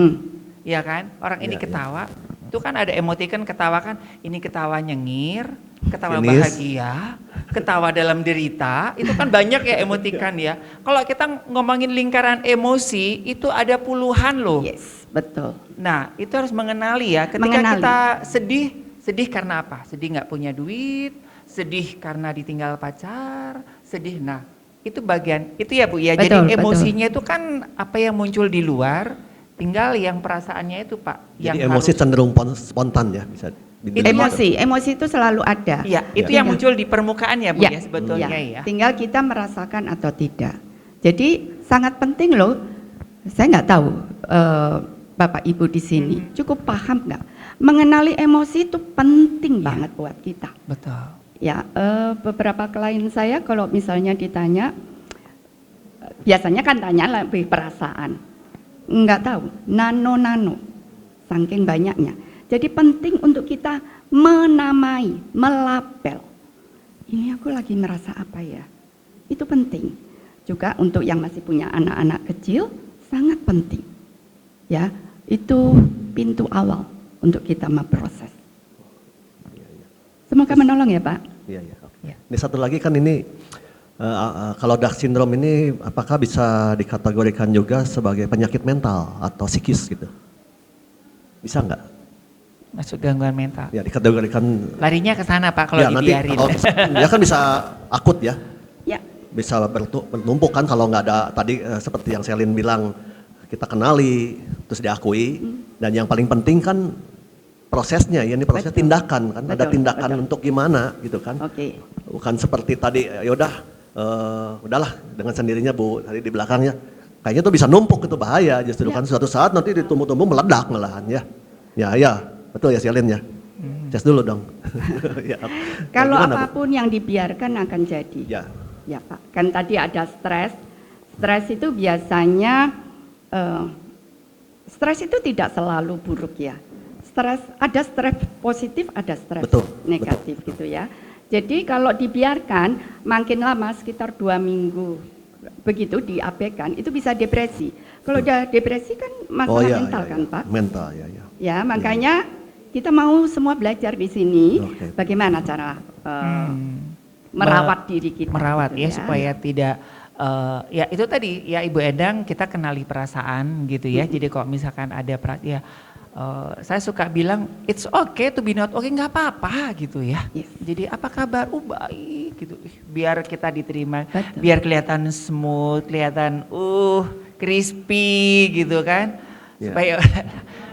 S1: Ya kan? Orang ini
S3: Ya,
S1: ketawa, Itu kan ada emoticon ketawa kan, ini ketawa nyengir, ketawa
S3: Sinis.
S1: bahagia, ketawa dalam derita, itu kan banyak ya emoticon ya. Kalau kita ngomongin lingkaran emosi, itu ada puluhan loh.
S2: Yes, betul.
S1: Nah, itu harus mengenali ya. Ketika
S2: Mengenali.
S1: kita sedih karena apa? Sedih nggak punya duit, sedih karena ditinggal pacar, sedih. Nah, itu bagian itu ya Bu ya.
S2: Betul,
S1: Jadi
S2: betul.
S1: emosinya itu kan apa yang muncul di luar, tinggal yang perasaannya itu Pak.
S3: Jadi
S1: yang
S3: emosi
S1: harus-
S3: cenderung spontan ya bisa dibilang.
S2: Emosi itu selalu ada.
S1: Iya, itu
S3: Ya.
S1: yang muncul di permukaan ya Bu ya, sebetulnya ya.
S2: Tinggal kita merasakan atau tidak. Jadi sangat penting loh. Saya nggak tahu Bapak Ibu di sini cukup paham nggak? Mengenali emosi itu penting banget buat kita.
S1: Betul.
S2: Ya, beberapa klien saya kalau misalnya ditanya, biasanya kan tanya lebih perasaan. Nggak tahu, nano, saking banyaknya. Jadi penting untuk kita menamai, melabel. Ini aku lagi merasa apa ya? Itu penting. Juga untuk yang masih punya anak-anak kecil, sangat penting. Ya, itu pintu awal untuk kita memproses. Semoga menolong ya Pak.
S3: Iya, iya. Oke.
S1: Ya.
S3: Ini satu lagi kan ini kalau dark syndrome ini apakah bisa dikategorikan juga sebagai penyakit mental atau psikis gitu? Bisa nggak?
S1: Masuk gangguan mental.
S3: Ya dikategorikan.
S1: Larinya ke sana Pak kalau
S3: Ya nanti
S1: dibiarin.
S3: kalau dia kan bisa akut ya,
S2: Ya,
S3: bisa bertumpuk kan kalau nggak ada tadi seperti yang Selin bilang kita kenali terus diakui dan yang paling penting kan prosesnya ya ini prosesnya
S2: Betul.
S3: tindakan kan ada
S2: Betul,
S3: tindakan
S2: betul.
S3: untuk gimana gitu kan.
S2: oke.
S3: Bukan seperti tadi yaudah udahlah dengan sendirinya Bu tadi di belakangnya kayaknya tuh bisa numpuk itu bahaya justru
S2: Ya.
S3: kan suatu saat nanti ditumbuk-tumbuk meledak malahan ya. Ya betul ya Selin ya. Cek dulu dong. Ya,
S2: Kalau
S3: gimana, Bu?
S2: apapun yang dibiarkan akan jadi.
S3: Ya.
S2: Ya Pak, kan tadi ada stres. Stres itu biasanya, stres itu tidak selalu buruk ya. Ada stres positif, ada stres
S3: Betul,
S2: negatif gitu ya. Jadi kalau dibiarkan makin lama sekitar 2 minggu begitu diabaikan itu bisa depresi. Kalau udah depresi kan masalah mental kan Pak.
S3: Mental ya.
S2: Ya makanya kita mau semua belajar di sini
S3: Oke.
S2: bagaimana cara merawat diri kita.
S1: Merawat
S2: gitu
S1: ya supaya tidak ya itu tadi ya Ibu Endang kita kenali perasaan gitu ya. Jadi kalau misalkan ada ya saya suka bilang it's okay to be not okay, nggak apa-apa gitu ya.
S2: Yes.
S1: Jadi apa kabar? Baik gitu. Biar kita diterima,
S2: Betul.
S1: biar kelihatan smooth, kelihatan crispy gitu kan.
S3: Ya.
S1: Supaya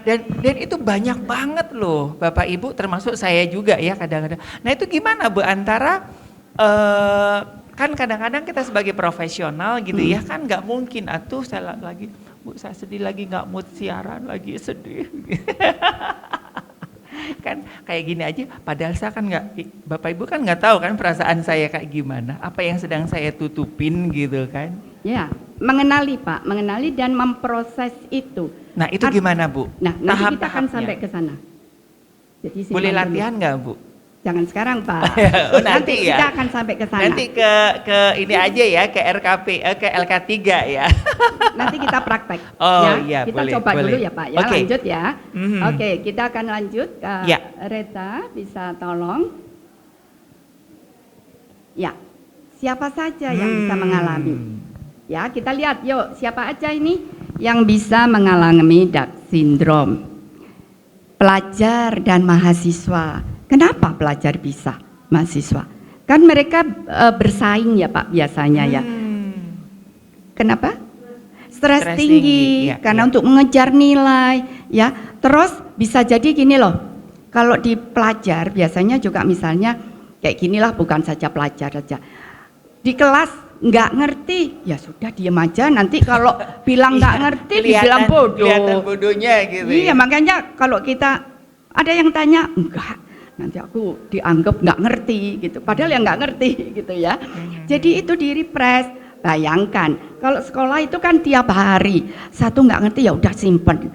S1: dan itu banyak banget loh Bapak Ibu termasuk saya juga ya kadang-kadang. Nah itu gimana Bu antara kan kadang-kadang kita sebagai profesional gitu ya kan nggak mungkin atuh saya lagi Bu saya sedih lagi nggak mood siaran lagi sedih. Kan kayak gini aja padahal saya kan nggak Bapak Ibu kan nggak tahu kan perasaan saya kayak gimana apa yang sedang saya tutupin gitu kan.
S2: Ya, mengenali Pak, mengenali dan memproses itu.
S1: Nah itu gimana Bu?
S2: Nah, nanti kita akan
S1: Tahap-tahapnya.
S2: sampai ke sana. Jadi simpan
S1: Boleh
S2: dulu.
S1: latihan nggak Bu?
S2: Jangan sekarang Pak.
S1: Oh, nanti ya.
S2: kita akan sampai ke sana.
S1: Nanti ke ini aja ya ke RKP ke LK3 ya.
S2: Nanti kita praktek.
S1: Oh,
S2: ya.
S1: iya,
S2: Kita
S1: boleh,
S2: coba
S1: boleh.
S2: dulu ya Pak ya.
S1: Oke.
S2: Lanjut ya.
S1: Mhm.
S2: Oke, kita akan lanjut ke
S1: Ya.
S2: Reta, bisa tolong. Ya. Siapa saja yang bisa mengalami? Ya, kita lihat yuk siapa aja ini yang bisa mengalami Dark Syndrome. Pelajar dan mahasiswa. Kenapa pelajar bisa? Mahasiswa. Kan mereka bersaing ya Pak biasanya ya. Kenapa? Stres
S1: Stres
S2: tinggi,
S1: tinggi, ya,
S2: karena
S1: ya.
S2: untuk mengejar nilai ya. Terus bisa jadi gini loh. Kalau di pelajar biasanya juga misalnya kayak ginilah bukan saja pelajar saja. Di kelas nggak ngerti, ya sudah diem aja. Nanti kalau bilang nggak ngerti dibilang bodoh.
S1: Kelihatan bodohnya gitu.
S2: Iya
S1: ya.
S2: makanya kalau kita ada yang tanya enggak, nanti aku dianggap nggak ngerti gitu. Padahal yang nggak ngerti gitu ya. Jadi itu di refresh. Bayangkan kalau sekolah itu kan tiap hari satu nggak ngerti ya udah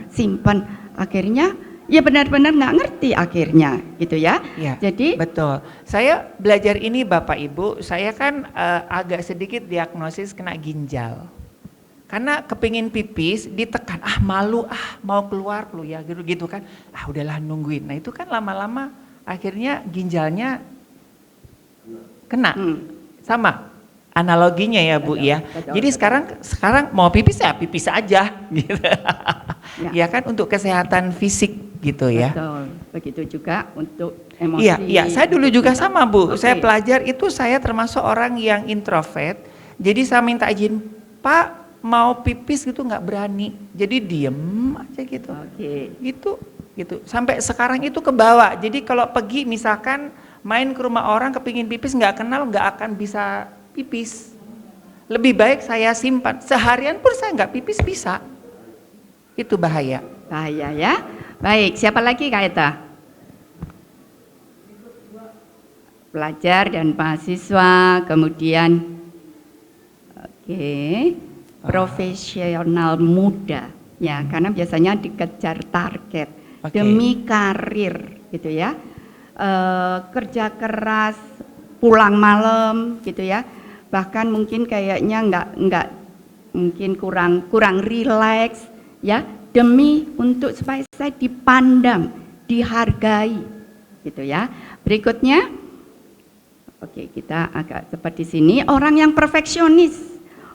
S2: simpen. Akhirnya ya benar-benar nggak ngerti akhirnya gitu ya.
S1: Ya,
S2: Jadi
S1: betul. Saya belajar ini Bapak Ibu, saya kan agak sedikit diagnosis kena ginjal. Karena kepingin pipis ditekan, malu, mau keluar lu ya gitu kan. Udahlah nungguin. Nah itu kan lama-lama akhirnya ginjalnya kena. Sama analoginya ya Bu ya.
S2: betul,
S1: Jadi sekarang mau pipis ya pipis aja gitu. Ya kan untuk kesehatan fisik gitu ya.
S2: Betul. Begitu juga untuk emosi.
S1: Iya, saya dulu juga sama Bu.
S2: Oke.
S1: Saya pelajar itu saya termasuk orang yang introvert. Jadi saya minta izin, Pak mau pipis gitu nggak berani. Jadi diem aja gitu.
S2: Oke.
S1: Gitu. Sampai sekarang itu kebawa. Jadi kalau pergi misalkan main ke rumah orang kepingin pipis nggak kenal nggak akan bisa pipis. Lebih baik saya simpan. Seharian pun saya nggak pipis bisa. Itu bahaya.
S2: Bahaya ya. Baik, siapa lagi Kak Eta? Pelajar dan mahasiswa, kemudian profesional muda ya, karena biasanya dikejar target demi karir gitu ya. Kerja keras, pulang malam gitu ya. Bahkan mungkin kayaknya nggak mungkin kurang rileks ya, demi untuk supaya saya dipandang, dihargai gitu ya. Berikutnya, oke kita agak seperti sini, orang yang perfeksionis,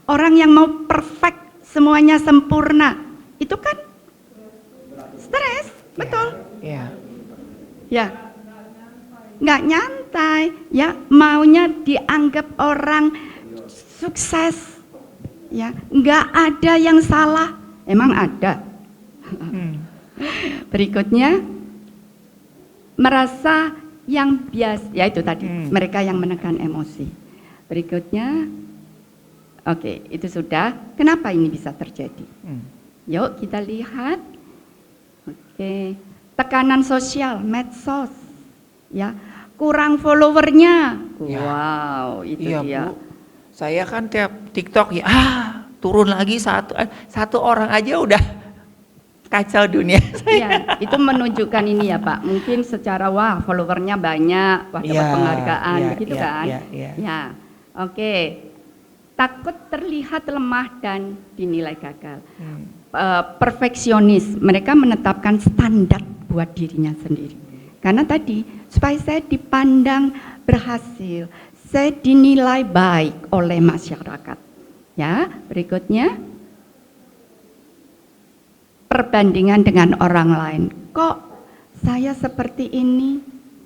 S2: orang yang mau perfect semuanya sempurna, itu kan stres, betul?
S1: Iya.
S2: Ya, nggak nyantai, ya maunya dianggap orang sukses, ya nggak ada yang salah, emang ada. Berikutnya merasa yang biasa, ya itu tadi mereka yang menekan emosi. Berikutnya, oke itu sudah. Kenapa ini bisa terjadi? Yuk kita lihat. Oke, tekanan sosial, medsos, ya kurang followernya. Wow, itu
S1: Iya
S2: dia.
S1: Bu, saya kan tiap TikTok ya turun lagi satu orang aja udah kacau dunia.
S2: Iya, itu menunjukkan ini ya Pak. Mungkin secara followernya banyak, dapat penghargaan, begitu kan? Ya, oke. Takut terlihat lemah dan dinilai gagal. Perfeksionis, mereka menetapkan standar buat dirinya sendiri. Karena tadi supaya saya dipandang berhasil, saya dinilai baik oleh masyarakat. Ya, berikutnya perbandingan dengan orang lain. Kok saya seperti ini,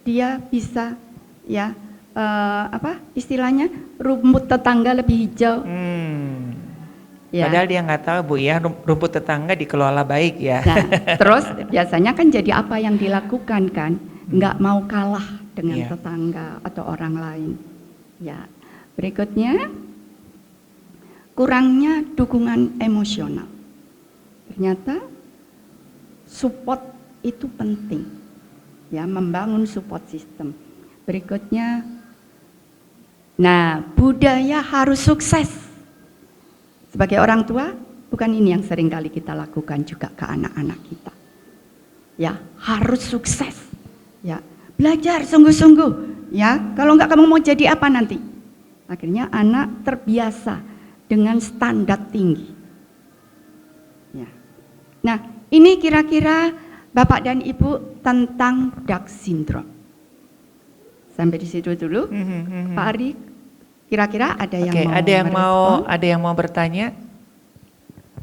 S2: dia bisa ya istilahnya rumput tetangga lebih hijau. Ya.
S1: Padahal dia nggak tahu Bu ya, rumput tetangga dikelola baik ya.
S2: Nah, terus biasanya kan jadi apa yang dilakukan kan? Nggak mau kalah dengan tetangga atau orang lain. Ya, berikutnya kurangnya dukungan emosional. Ternyata support itu penting, ya membangun support system. Berikutnya, nah budaya harus sukses. Sebagai orang tua, bukan ini yang sering kali kita lakukan juga ke anak-anak kita. Ya harus sukses, ya belajar sungguh-sungguh. Ya kalau enggak kamu mau jadi apa nanti? Akhirnya anak terbiasa dengan standar tinggi. Ya. Nah ini kira-kira Bapak dan Ibu tentang Down syndrome. Sampai di situ dulu. Pak Ari, kira-kira ada yang mau merespon?
S1: Ada yang mau bertanya?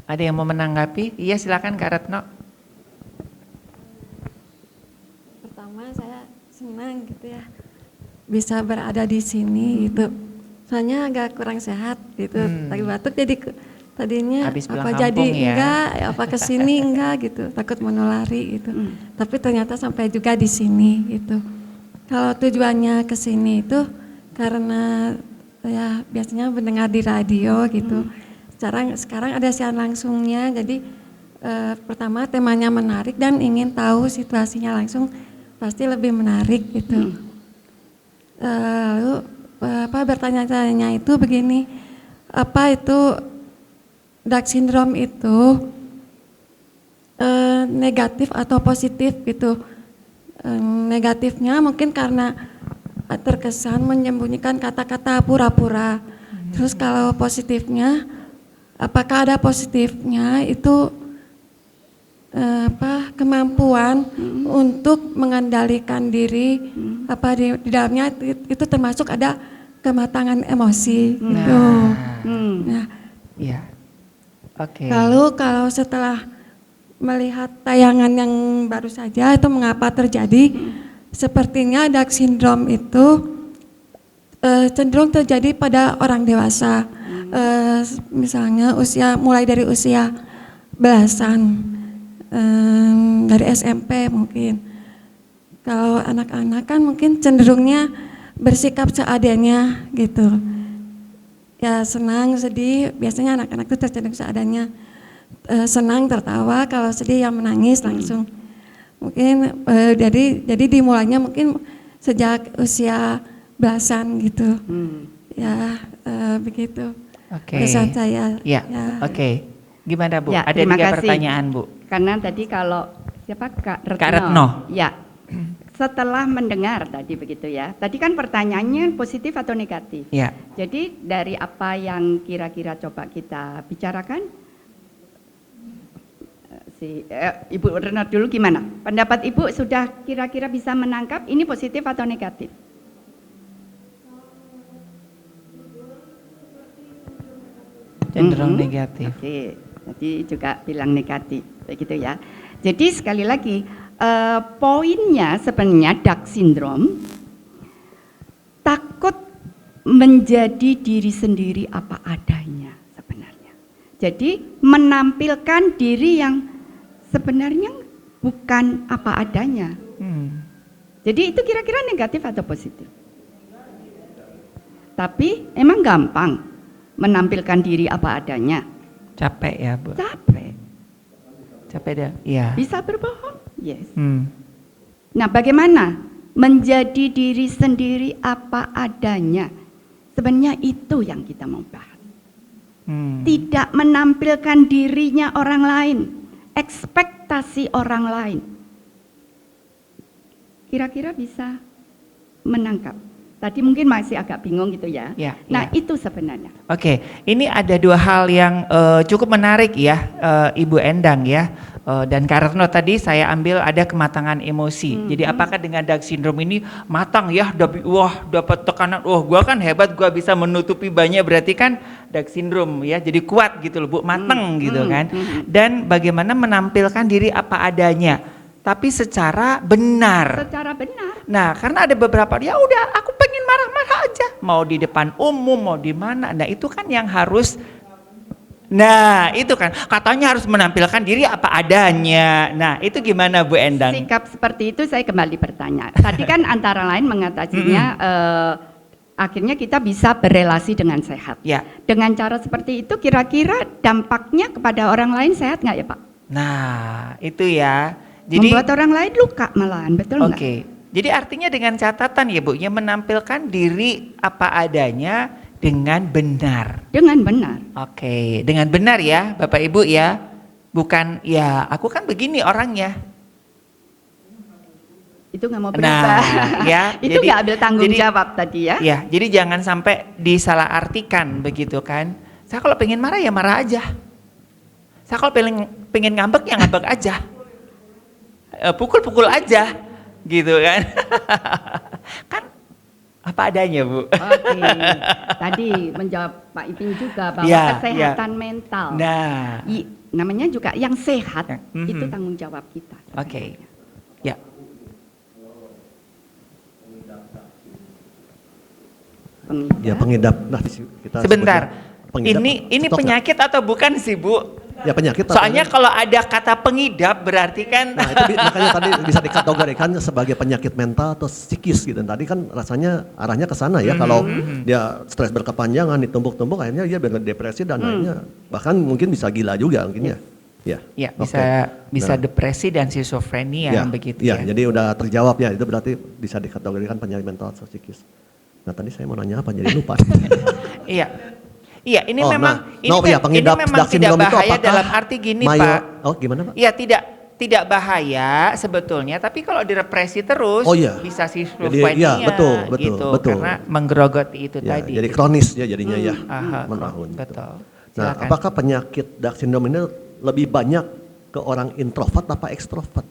S1: Ada yang mau menanggapi? Iya silakan Kak Retno.
S8: Pertama saya senang gitu ya bisa berada di sini gitu. Soalnya agak kurang sehat gitu. Lagi batuk jadi tadinya
S1: Habis pulang
S8: apa
S1: kampung
S8: jadi
S1: ya.
S8: enggak, apa kesini enggak gitu. Takut menulari gitu. Tapi ternyata sampai juga di sini gitu. Kalau tujuannya ke sini itu karena ya biasanya mendengar di radio gitu. Sekarang ada siaran langsungnya, jadi pertama temanya menarik dan ingin tahu situasinya langsung pasti lebih menarik gitu. Lalu bertanya-tanya itu begini, apa itu Down syndrome itu negatif atau positif gitu? Negatifnya mungkin karena terkesan menyembunyikan kata-kata pura-pura. Terus kalau positifnya apakah ada positifnya itu kemampuan untuk mengendalikan diri di dalamnya itu termasuk ada kematangan emosi gitu. Nah,
S1: Iya. Oke.
S8: lalu kalau setelah melihat tayangan yang baru saja itu mengapa terjadi, sepertinya Down syndrome itu cenderung terjadi pada orang dewasa, misalnya mulai dari usia belasan, dari SMP mungkin. Kalau anak-anak kan mungkin cenderungnya bersikap seadanya gitu. Ya senang, sedih, biasanya anak-anak itu cenderung seadanya. Senang tertawa, kalau sedih ya menangis langsung. Mungkin jadi dimulainya mungkin sejak usia belasan gitu. Ya begitu.
S1: Oke.
S8: Pesan saya.
S1: Ya.
S8: Ya.
S1: Oke. Gimana Bu?
S2: Ya,
S1: Ada
S2: terima
S1: 3
S2: kasih.
S1: pertanyaan Bu.
S2: Karena tadi kalau siapa Kak Retno?
S1: Kak Retno.
S2: Ya. Setelah mendengar tadi begitu ya. Tadi kan pertanyaannya positif atau negatif.
S1: Ya.
S2: Jadi dari apa yang kira-kira coba kita bicarakan, Ibu Retno dulu gimana? Pendapat Ibu sudah kira-kira bisa menangkap ini positif atau negatif?
S1: Cenderung negatif.
S2: Oke, tadi juga bilang negatif, begitu ya. Jadi sekali lagi, poinnya sebenarnya Down syndrome takut menjadi diri sendiri apa adanya sebenarnya. Jadi menampilkan diri yang sebenarnya bukan apa adanya. Jadi itu kira-kira negatif atau positif? Tapi emang gampang menampilkan diri apa adanya.
S1: Capek ya Bu?
S2: Capek.
S1: Capek dah. Iya.
S2: Bisa berbohong? Yes.
S1: Nah,
S2: bagaimana menjadi diri sendiri apa adanya? Sebenarnya itu yang kita mau bahas. Tidak menampilkan dirinya orang lain, ekspektasi orang lain. Kira-kira bisa menangkap. Tadi mungkin masih agak bingung gitu ya.
S1: Ya,
S2: Nah
S1: ya.
S2: itu sebenarnya.
S1: Oke, ini ada 2 hal yang cukup menarik ya, Ibu Endang ya. Dan Kak Retno tadi saya ambil ada kematangan emosi. Jadi apakah dengan Down syndrome ini matang ya, dapat tekanan, gua kan hebat, gua bisa menutupi banyak, berarti kan Down syndrome ya. Jadi kuat gitu loh Bu, matang gitu kan. Dan bagaimana menampilkan diri apa adanya, tapi secara benar.
S2: Secara benar.
S1: Nah, karena ada beberapa ya udah aku pengen marah-marah aja, mau di depan umum, mau di mana. Nah, itu kan yang harus. Nah, itu kan katanya harus menampilkan diri apa adanya. Nah, itu gimana Bu Endang?
S2: Sikap seperti itu saya kembali bertanya. Tadi kan antara lain mengatasinya akhirnya kita bisa berelasi dengan sehat.
S1: Ya.
S2: Dengan cara seperti itu kira-kira dampaknya kepada orang lain sehat nggak ya Pak?
S1: Nah, itu ya. Jadi
S2: Membuat orang lain luka malahan, betul nggak?
S1: Oke. Jadi artinya dengan catatan ya Bu, ya menampilkan diri apa adanya dengan benar.
S2: Dengan benar.
S1: Oke, dengan benar ya Bapak Ibu ya. Bukan ya aku kan begini orangnya.
S2: Itu nggak mau berubah.
S1: Nah, ya.
S2: Itu nggak ambil tanggung
S1: jadi-
S2: jawab tadi ya.
S1: Ya, jadi jangan sampai disalahartikan begitu kan. Saya kalau pengen marah ya marah aja. Saya kalau pengen ngambek ya ngambek aja. Pukul-pukul aja gitu kan. Kan apa adanya Bu.
S2: Oke. Tadi menjawab Pak Ipin juga bahwa
S1: Ya,
S2: kesehatan mental.
S1: Nah,
S2: Namanya juga yang sehat
S1: Mhm.
S2: itu tanggung jawab kita.
S1: oke. Ya.
S2: Pengidap.
S3: Ya pengidap. Nah, kita
S1: Sebentar.
S3: sebutnya pengidap.
S1: Ini
S3: Stok nggak?
S1: penyakit atau bukan sih Bu?
S3: Ya penyakit.
S1: Soalnya kalau ada kata pengidap berarti kan
S3: Nah itu makanya tadi bisa dikategorikan sebagai penyakit mental atau psikis gitu. Tadi kan rasanya arahnya ke sana ya. Kalau dia stres berkepanjangan, ditumpuk-tumpuk, akhirnya dia depresi dan akhirnya bahkan mungkin bisa gila juga mungkin ya. Ya,
S1: ya
S3: oke.
S1: bisa
S3: Nah,
S1: depresi dan schizofrenia begitu
S3: ya.
S1: ya.
S3: Jadi udah terjawab ya. Itu berarti bisa dikategorikan penyakit mental atau psikis. Nah tadi saya mau nanya apa jadi lupa.
S1: Iya. Iya, ini
S3: Oh,
S1: memang
S3: nah,
S1: ini,
S3: no, ya,
S1: ini
S3: pengidap
S1: memang
S3: Down
S1: tidak
S3: syndrome itu
S1: bahaya
S3: apakah
S1: dalam arti gini
S3: mayor-
S1: Pak.
S3: Oh gimana Pak?
S1: Iya, tidak bahaya sebetulnya, tapi kalau direpresi terus
S3: Oh, iya.
S1: bisa
S3: Jadi,
S1: schizofrenia
S3: iya, betul,
S1: gitu,
S3: betul.
S1: karena menggerogoti itu
S3: Ya,
S1: tadi.
S3: jadi
S1: gitu.
S3: kronis ya jadinya ya.
S1: Aha,
S3: menahun.
S1: betul.
S3: Nah,
S1: Silakan.
S3: apakah penyakit Dark syndrome ini lebih banyak ke orang introvert apa ekstrovert?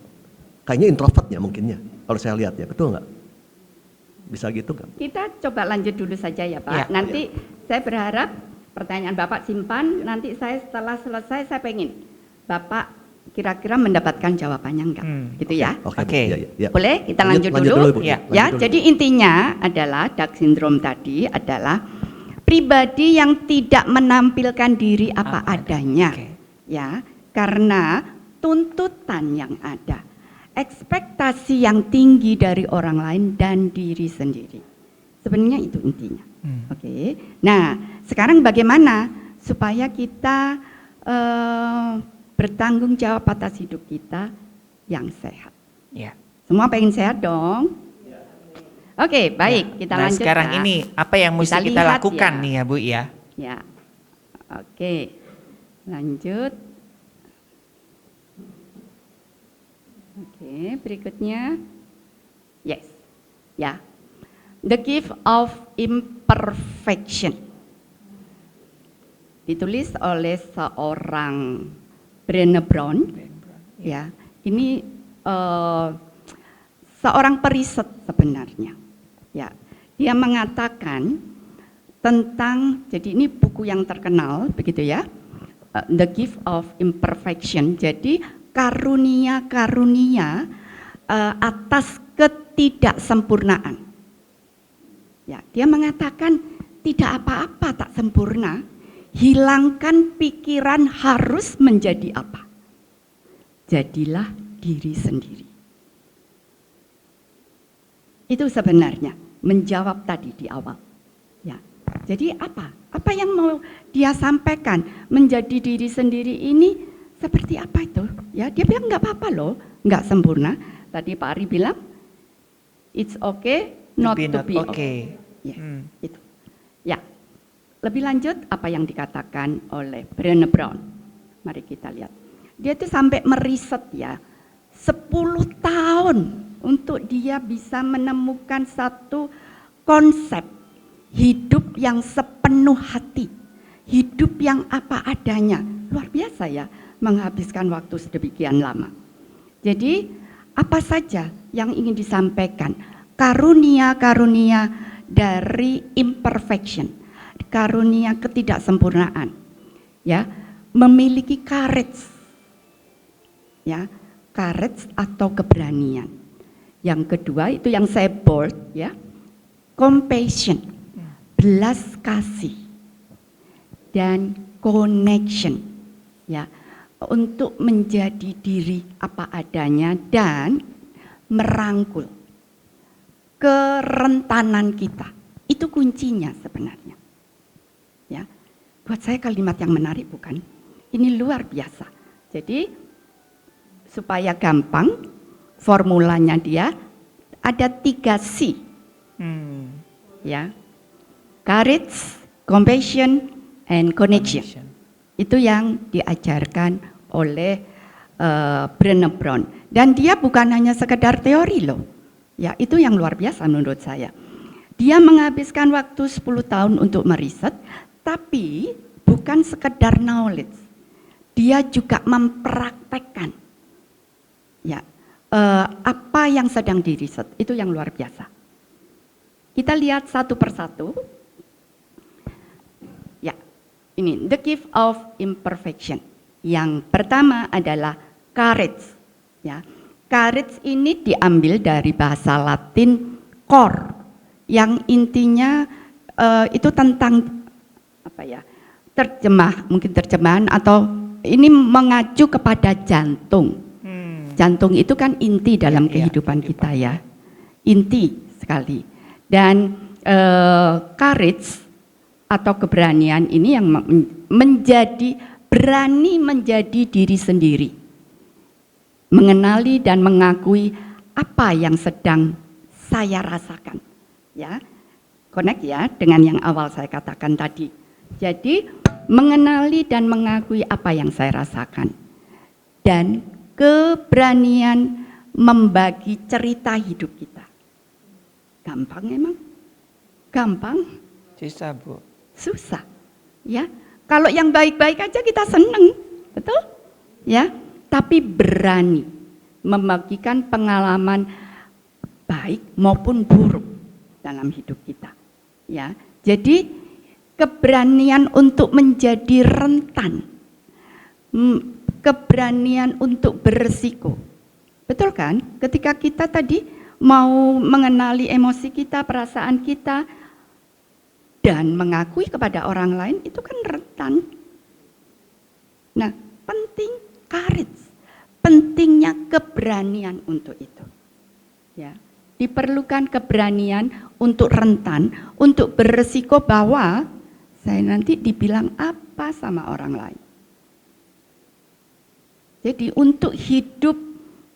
S3: Kayaknya introvertnya mungkinnya, kalau saya lihat ya, betul nggak? Bisa gitu nggak?
S2: Kita coba lanjut dulu saja ya
S1: Ya.
S2: Pak. Nanti saya berharap pertanyaan Bapak simpan, nanti saya setelah selesai saya pengen Bapak kira-kira mendapatkan jawabannya enggak, gitu ya.
S3: Oke.
S1: Oke.
S3: Ya, ya.
S2: Boleh kita lanjut
S3: lanjut
S2: dulu?
S3: Bu.
S1: Ya.
S3: Lanjut
S2: Ya,
S3: dulu.
S2: jadi intinya adalah Dark syndrome tadi adalah pribadi yang tidak menampilkan diri apa adanya.
S1: Oke.
S2: Ya, karena tuntutan yang ada, ekspektasi yang tinggi dari orang lain dan diri sendiri. Sebenarnya itu intinya. Oke. Nah, sekarang bagaimana supaya kita bertanggung jawab atas hidup kita yang sehat?
S1: Ya.
S2: Semua pengen sehat dong? Oke, baik, kita
S1: Nah,
S2: lanjut.
S1: sekarang
S2: ya.
S1: ini apa yang mesti kita
S2: lihat
S1: lakukan
S2: ya.
S1: nih ya Bu ya?
S2: Ya, oke, lanjut. Oke, berikutnya, yes, ya, the gift of imperfection, ditulis oleh seorang Brené Brown, ya, ini seorang periset sebenarnya, ya, dia mengatakan tentang, jadi ini buku yang terkenal begitu ya, The Gift of Imperfection, jadi karunia-karunia atas ketidaksempurnaan. Ya, dia mengatakan tidak apa-apa tak sempurna, hilangkan pikiran harus menjadi apa. Jadilah diri sendiri. Itu sebenarnya menjawab tadi di awal. Ya. Jadi apa? Apa yang mau dia sampaikan? Menjadi diri sendiri ini seperti apa itu? Ya, dia bilang nggak apa-apa loh, nggak sempurna. Tadi Pak Ari bilang, it's okay not to be okay. Yes, itu. Ya, lebih lanjut apa yang dikatakan oleh Brené Brown. Mari kita lihat. Dia itu sampai meriset ya, 10 tahun untuk dia bisa menemukan satu konsep hidup yang sepenuh hati, hidup yang apa adanya. Luar biasa ya, menghabiskan waktu sedemikian lama. Jadi apa saja yang ingin disampaikan? Karunia-karunia dari imperfection, karunia ketidaksempurnaan, ya, memiliki courage, ya, courage atau keberanian. Yang kedua itu yang saya bold, ya, compassion, belas kasih, dan connection, ya, untuk menjadi diri apa adanya dan merangkul kerentanan kita. Itu kuncinya sebenarnya. Ya. Buat saya kalimat yang menarik bukan? Ini luar biasa. Jadi supaya gampang formulanya dia ada 3 C. Ya. Courage, compassion, and connection. Itu yang diajarkan oleh Brené Brown. Dan dia bukan hanya sekedar teori loh. Ya, itu yang luar biasa menurut saya. Dia menghabiskan waktu 10 tahun untuk meriset, tapi bukan sekedar knowledge. Dia juga mempraktekkan. Ya, apa yang sedang diriset, itu yang luar biasa. Kita lihat satu persatu. Ya, ini the gift of imperfection. Yang pertama adalah courage. Ya, courage ini diambil dari bahasa Latin cor, yang intinya itu tentang apa ya? Mungkin terjemahan atau ini mengacu kepada jantung. Jantung itu kan inti dalam kehidupan kita ya, inti sekali. Dan courage atau keberanian ini yang berani menjadi diri sendiri, mengenali dan mengakui apa yang sedang saya rasakan. Ya, connect ya dengan yang awal saya katakan tadi. Jadi mengenali dan mengakui apa yang saya rasakan dan keberanian membagi cerita hidup kita. Gampang emang? Gampang?
S1: Susah Bu.
S2: Susah. Ya, Kalau yang baik-baik aja kita seneng, betul? Ya, tapi berani membagikan pengalaman baik maupun buruk dalam hidup kita. Ya, jadi keberanian untuk menjadi rentan, keberanian untuk beresiko. Betul kan? Ketika kita tadi mau mengenali emosi kita, perasaan kita, dan mengakui kepada orang lain, itu kan rentan. Nah, penting courage, pentingnya keberanian untuk itu. Ya, diperlukan keberanian untuk rentan, untuk beresiko bahwa saya nanti dibilang apa sama orang lain. Jadi untuk hidup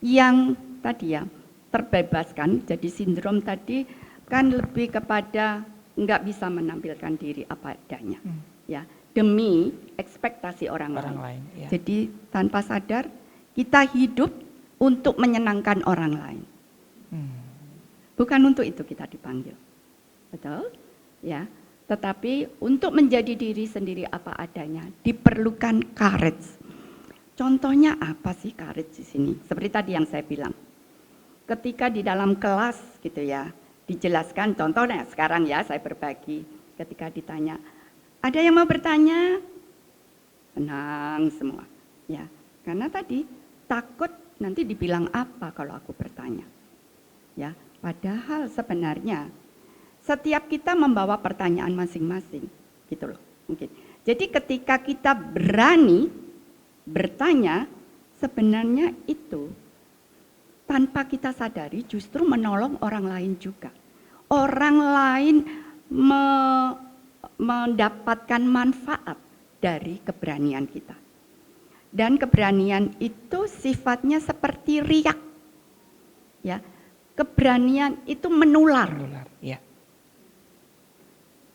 S2: yang tadi ya terbebaskan, jadi sindrom tadi kan lebih kepada nggak bisa menampilkan diri apa adanya, ya demi ekspektasi orang lain.
S1: Ya.
S2: Jadi tanpa sadar kita hidup untuk menyenangkan orang lain. Bukan untuk itu kita dipanggil, betul? Ya, tetapi untuk menjadi diri sendiri apa adanya diperlukan courage. Contohnya apa sih courage di sini? Seperti tadi yang saya bilang, ketika di dalam kelas gitu ya, dijelaskan contohnya sekarang ya saya berbagi, ketika ditanya, ada yang mau bertanya? Tenang semua, ya, karena tadi takut nanti dibilang apa kalau aku bertanya, ya. Padahal sebenarnya setiap kita membawa pertanyaan masing-masing, gitu loh mungkin. Jadi ketika kita berani bertanya, sebenarnya itu tanpa kita sadari justru menolong orang lain juga. Orang lain mendapatkan manfaat dari keberanian kita. Dan keberanian itu sifatnya seperti riak. Ya, keberanian itu menular.
S1: Ya.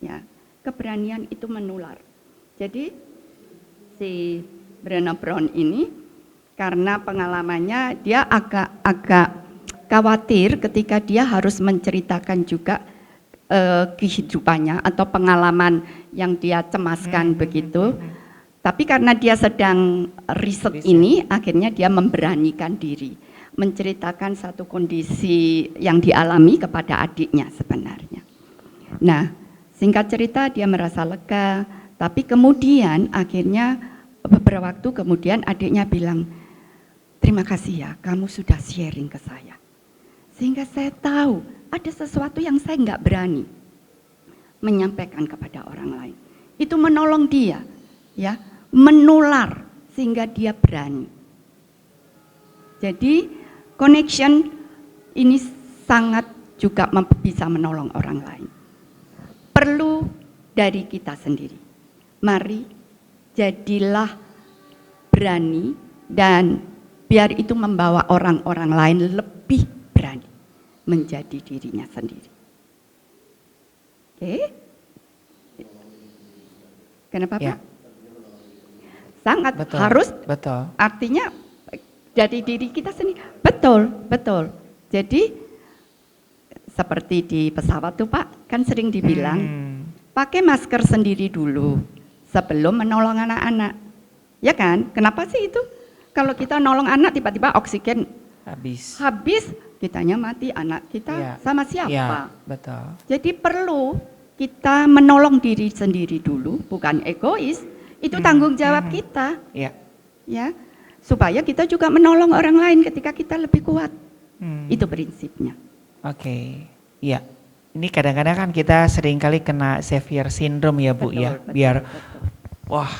S2: Ya, keberanian itu menular. Jadi si Brené Brown ini karena pengalamannya dia agak khawatir ketika dia harus menceritakan juga kehidupannya atau pengalaman yang dia cemaskan begitu. Tapi karena dia sedang riset ini, akhirnya dia memberanikan diri menceritakan satu kondisi yang dialami kepada adiknya sebenarnya. Nah, singkat cerita dia merasa lega, tapi kemudian akhirnya beberapa waktu kemudian adiknya bilang, terima kasih ya kamu sudah sharing ke saya. Sehingga saya tahu ada sesuatu yang saya nggak berani menyampaikan kepada orang lain. Itu menolong dia, ya, menular sehingga dia berani. Jadi connection ini sangat juga bisa menolong orang lain. Perlu dari kita sendiri. Mari jadilah berani dan biar itu membawa orang-orang lain lebih berani menjadi dirinya sendiri. Oke? Kenapa Pak?
S1: Ya.
S2: Sangat
S1: Betul,
S2: harus,
S1: betul.
S2: artinya dari diri kita sendiri. Betul, betul. Jadi seperti di pesawat tuh Pak, kan sering dibilang pakai masker sendiri dulu sebelum menolong anak-anak. Ya kan? Kenapa sih itu? Kalau kita nolong anak tiba-tiba oksigen habis, kitanya mati, anak kita sama siapa?
S1: Ya, betul.
S2: Jadi perlu kita menolong diri sendiri dulu, bukan egois. Itu tanggung jawab kita.
S1: Ya.
S2: Ya. Supaya kita juga menolong orang lain ketika kita lebih kuat. Itu prinsipnya.
S1: Oke. Iya. Ini kadang-kadang kan kita seringkali kena savior syndrome ya Bu,
S2: Betul,
S1: ya.
S2: betul,
S1: Biar
S2: betul.
S1: wah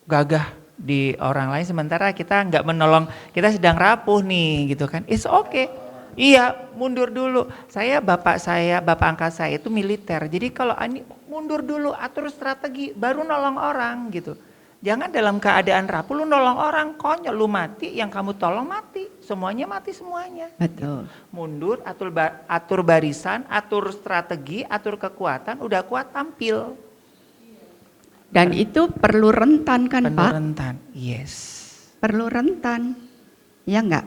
S1: gagah di orang lain sementara kita nggak menolong, kita sedang rapuh nih gitu kan. It's okay. Iya, mundur dulu. Bapak angkat saya itu militer. Jadi kalau ini mundur dulu, atur strategi, baru nolong orang gitu. Jangan dalam keadaan rapuh lu nolong orang, konyol lu mati, yang kamu tolong mati. Semuanya mati semuanya.
S2: Betul.
S1: Mundur, atur barisan, atur strategi, atur kekuatan, udah kuat tampil.
S2: Dan itu perlu rentan kan
S1: Penuh
S2: Pak?
S1: rentan, yes.
S2: Perlu rentan, ya enggak?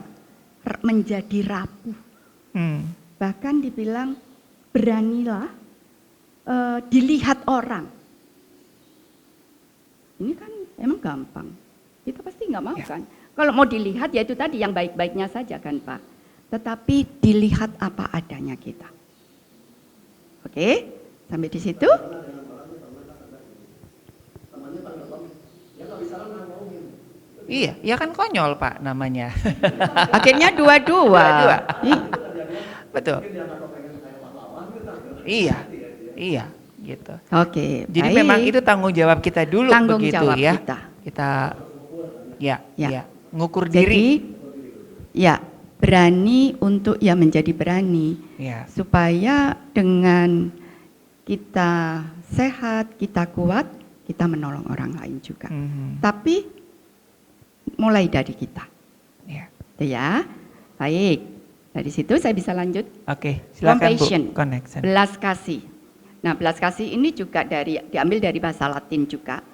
S2: Menjadi rapuh. Bahkan dibilang beranilah dilihat orang. Ini kan emang gampang. Kita pasti nggak mau kan. Kalau mau dilihat ya itu tadi yang baik-baiknya saja kan Pak. Tetapi dilihat apa adanya kita. Oke, sampai di situ.
S1: Iya, ya kan konyol Pak namanya.
S2: Akhirnya dua-dua.
S1: Betul. Iya, iya, gitu.
S2: Oke,
S1: Jadi
S2: baik.
S1: memang itu tanggung jawab kita dulu
S2: Tanggung
S1: begitu
S2: jawab
S1: ya.
S2: kita.
S1: Ya,
S2: Ya.
S1: ya, ngukur
S2: Jadi,
S1: diri.
S2: ya berani untuk ya menjadi berani.
S1: Ya.
S2: Supaya dengan kita sehat, kita kuat, kita menolong orang lain juga.
S1: Mhm.
S2: Tapi mulai dari kita.
S1: Ya.
S2: Itu ya. Baik. Dari situ saya bisa lanjut.
S1: Oke, silakan
S2: Compassion.
S1: Bu. Connection.
S2: Belas kasih. Nah, belas kasih ini juga diambil dari bahasa Latin juga.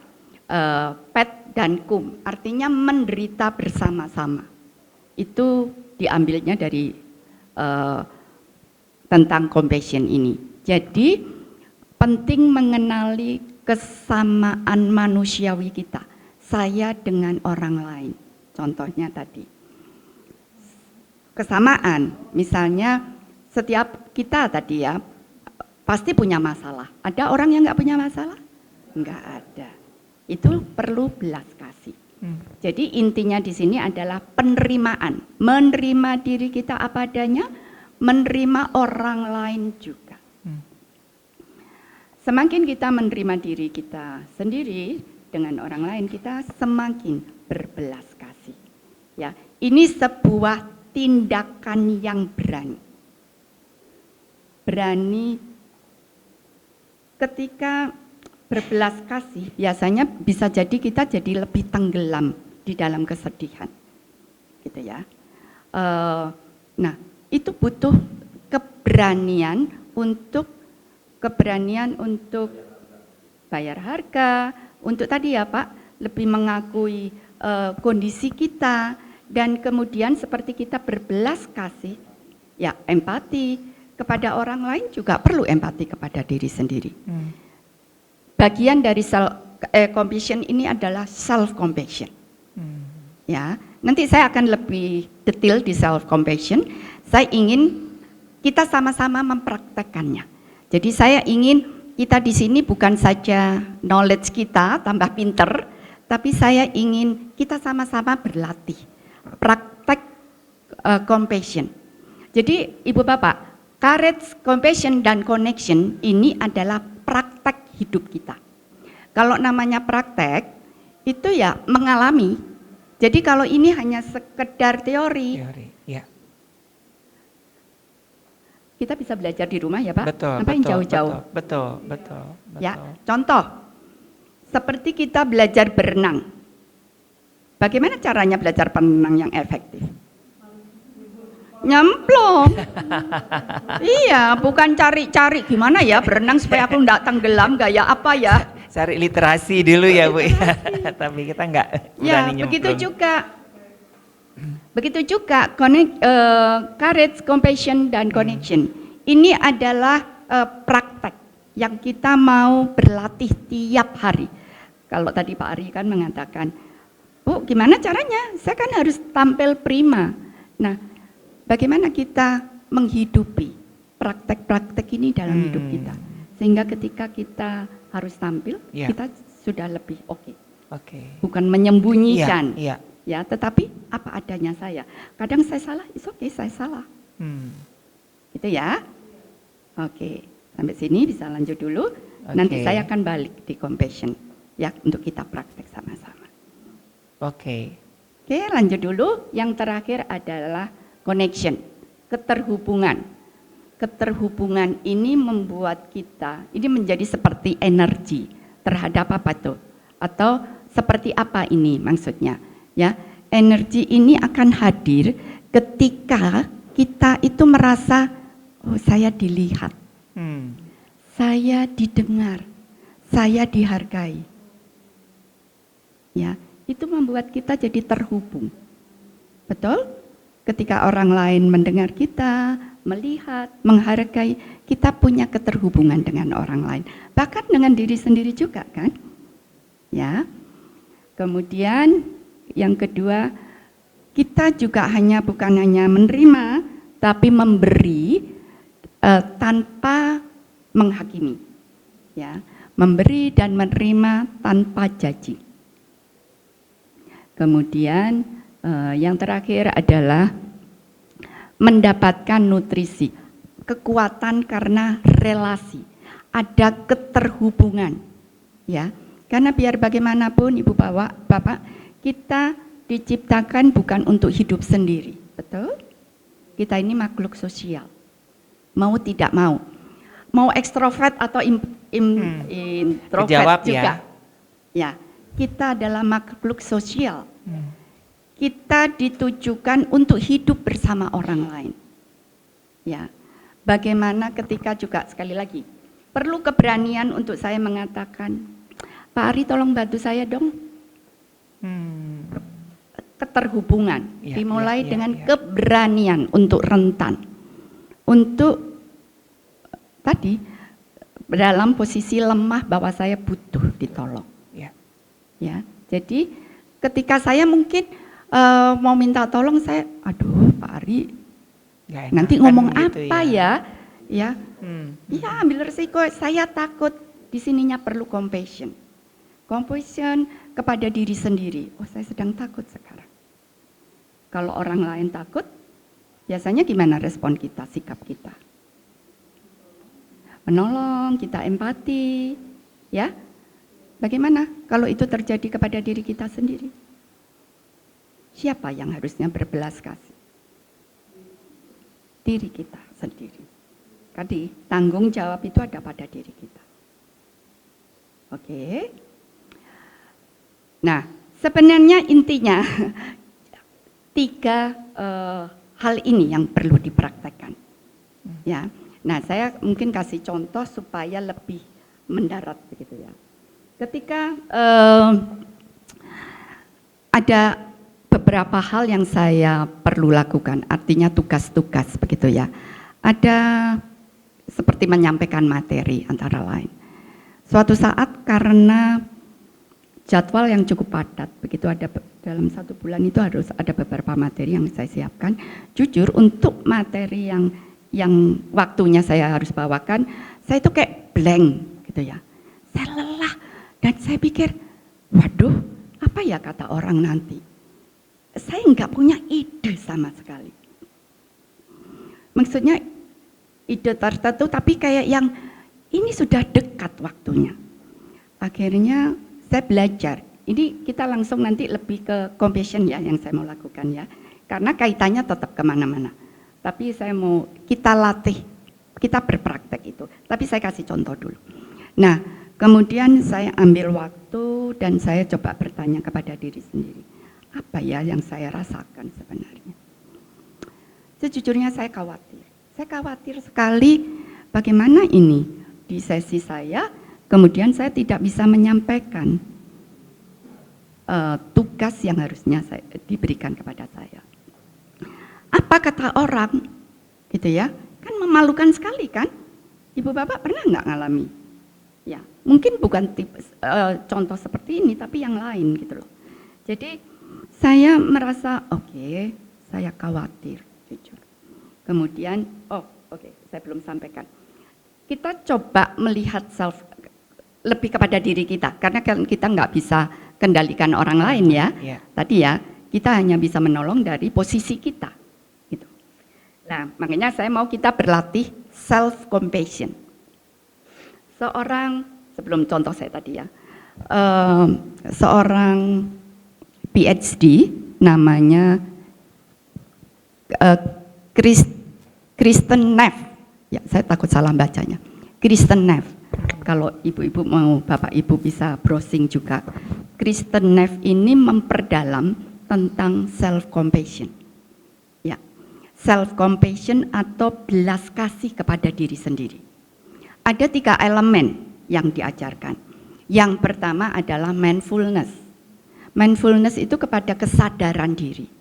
S2: Pet dan cum, artinya menderita bersama-sama. Itu diambilnya dari tentang compassion ini. Jadi penting mengenali kesamaan manusiawi kita. Saya dengan orang lain. Contohnya tadi. Kesamaan, misalnya setiap kita tadi ya, pasti punya masalah. Ada orang yang nggak punya masalah? Nggak ada. Itu perlu belas kasih. Jadi intinya di sini adalah penerimaan. Menerima diri kita apa adanya, menerima orang lain juga. Semakin kita menerima diri kita sendiri dengan orang lain, kita semakin berbelas kasih. Ya, ini sebuah tindakan yang berani. Berani ketika berbelas kasih, biasanya bisa jadi kita jadi lebih tenggelam di dalam kesedihan. Gitu ya. Nah, itu butuh keberanian untuk bayar harga, untuk tadi ya Pak, lebih mengakui kondisi kita, dan kemudian seperti kita berbelas kasih, ya empati kepada orang lain juga perlu empati kepada diri sendiri. Bagian dari compassion ini adalah self compassion. Ya, nanti saya akan lebih detail di self compassion. Saya ingin kita sama-sama mempraktekannya. Jadi saya ingin kita di sini bukan saja knowledge kita tambah pinter, tapi saya ingin kita sama-sama berlatih praktek compassion. Jadi Ibu Bapak, courage, compassion, dan connection ini adalah praktek hidup kita. Kalau namanya praktek, itu ya mengalami. Jadi kalau ini hanya sekedar teori,
S1: ya.
S2: kita bisa belajar di rumah ya Pak.
S1: Betul,
S2: Ngapain jauh-jauh?
S1: Betul.
S2: Ya, contoh, seperti kita belajar berenang. Bagaimana caranya belajar berenang yang efektif? Nyemplung. Iya, bukan cari-cari gimana ya berenang supaya aku enggak tenggelam, gaya apa ya?
S1: Cari literasi dulu ya Bu. Tapi kita enggak
S2: Ya,
S1: berani
S2: begitu
S1: nyemplung.
S2: juga courage, compassion, dan connection. Ini adalah praktek yang kita mau berlatih tiap hari. Kalau tadi Pak Ari kan mengatakan, Bu, gimana caranya? Saya kan harus tampil prima. Nah, bagaimana kita menghidupi praktek-praktek ini dalam hidup kita? Sehingga ketika kita harus tampil, kita sudah lebih oke. Bukan menyembunyikan. Ya, tetapi apa adanya saya. Kadang saya salah, it's okay, saya salah. Gitu ya. Oke, sampai sini bisa lanjut dulu. Nanti saya akan balik di compassion. Ya, untuk kita praktek sama-sama. Oke, lanjut dulu. Yang terakhir adalah connection, keterhubungan. Keterhubungan ini membuat kita, ini menjadi seperti energi terhadap apa tuh? Atau seperti apa ini maksudnya? Ya, energi ini akan hadir ketika kita itu merasa, oh saya dilihat, saya didengar, saya dihargai. Ya, itu membuat kita jadi terhubung. Betul? Ketika orang lain mendengar kita, melihat, menghargai, kita punya keterhubungan dengan orang lain. Bahkan dengan diri sendiri juga kan? Ya. Kemudian yang kedua, kita juga bukan hanya menerima, tapi memberi tanpa menghakimi, ya, memberi dan menerima tanpa judging. Kemudian yang terakhir adalah mendapatkan nutrisi, kekuatan karena relasi, ada keterhubungan, ya. Karena biar bagaimanapun Ibu Bapak, kita diciptakan bukan untuk hidup sendiri, betul? Kita ini makhluk sosial, mau tidak mau ekstrovert atau introvert
S1: Kejawab
S2: juga. Ya, kita adalah makhluk sosial. Kita ditujukan untuk hidup bersama orang lain. Ya, bagaimana ketika juga sekali lagi perlu keberanian untuk saya mengatakan, Pak Ari tolong bantu saya dong. Keterhubungan dimulai dengan keberanian untuk rentan, untuk tadi dalam posisi lemah bahwa saya butuh ditolong. Ya, jadi ketika saya mungkin mau minta tolong, saya, aduh Pak Ari, nanti ngomong gitu apa ya? Ya, ambil resiko. Saya takut. Di sininya perlu compassion kepada diri sendiri. Oh, saya sedang takut sekarang. Kalau orang lain takut, biasanya gimana respon kita, sikap kita? Menolong, kita empati, ya. Bagaimana kalau itu terjadi kepada diri kita sendiri? Siapa yang harusnya berbelas kasih? Diri kita sendiri. Tadi tanggung jawab itu ada pada diri kita. Oke. Nah, sebenarnya intinya 3 hal ini yang perlu dipraktekkan. Ya. Nah, saya mungkin kasih contoh supaya lebih mendarat begitu ya. Ketika ada beberapa hal yang saya perlu lakukan, artinya tugas-tugas begitu ya. Ada seperti menyampaikan materi antara lain. Suatu saat karena jadwal yang cukup padat, begitu ada dalam 1 bulan itu harus ada beberapa materi yang saya siapkan. Jujur untuk materi yang waktunya saya harus bawakan, saya itu kayak blank gitu ya. Saya lelah dan saya pikir, waduh, apa ya kata orang nanti? Saya nggak punya ide sama sekali. Maksudnya ide tertentu, tapi kayak yang ini sudah dekat waktunya. Akhirnya saya belajar. Ini kita langsung nanti lebih ke compassion ya yang saya mau lakukan ya. Karena kaitannya tetap kemana-mana. Tapi saya mau kita latih, kita berpraktek itu. Tapi saya kasih contoh dulu. Nah, kemudian saya ambil waktu dan saya coba bertanya kepada diri sendiri. Apa ya yang saya rasakan sebenarnya? Sejujurnya saya khawatir. Saya khawatir sekali bagaimana ini di sesi saya, kemudian saya tidak bisa menyampaikan tugas yang harusnya diberikan kepada saya. Apa kata orang, gitu ya? Kan memalukan sekali kan? Ibu Bapak pernah nggak ngalami? Ya, mungkin bukan contoh seperti ini, tapi yang lain gitu loh. Jadi saya merasa oke, saya khawatir, jujur. Kemudian, saya belum sampaikan. Kita coba melihat lebih kepada diri kita, karena kita nggak bisa kendalikan orang lain ya. Tadi ya, kita hanya bisa menolong dari posisi kita. Gitu. Nah, makanya saya mau kita berlatih self compassion. Sebelum contoh saya tadi ya, seorang PhD namanya Kristen Neff. Ya, saya takut salah bacanya. Kristen Neff. Kalau ibu-ibu mau, bapak ibu bisa browsing juga. Kristen Neff ini memperdalam tentang self compassion. Ya, self compassion atau belas kasih kepada diri sendiri. Ada 3 elemen yang diajarkan. Yang pertama adalah mindfulness. Mindfulness itu kepada kesadaran diri.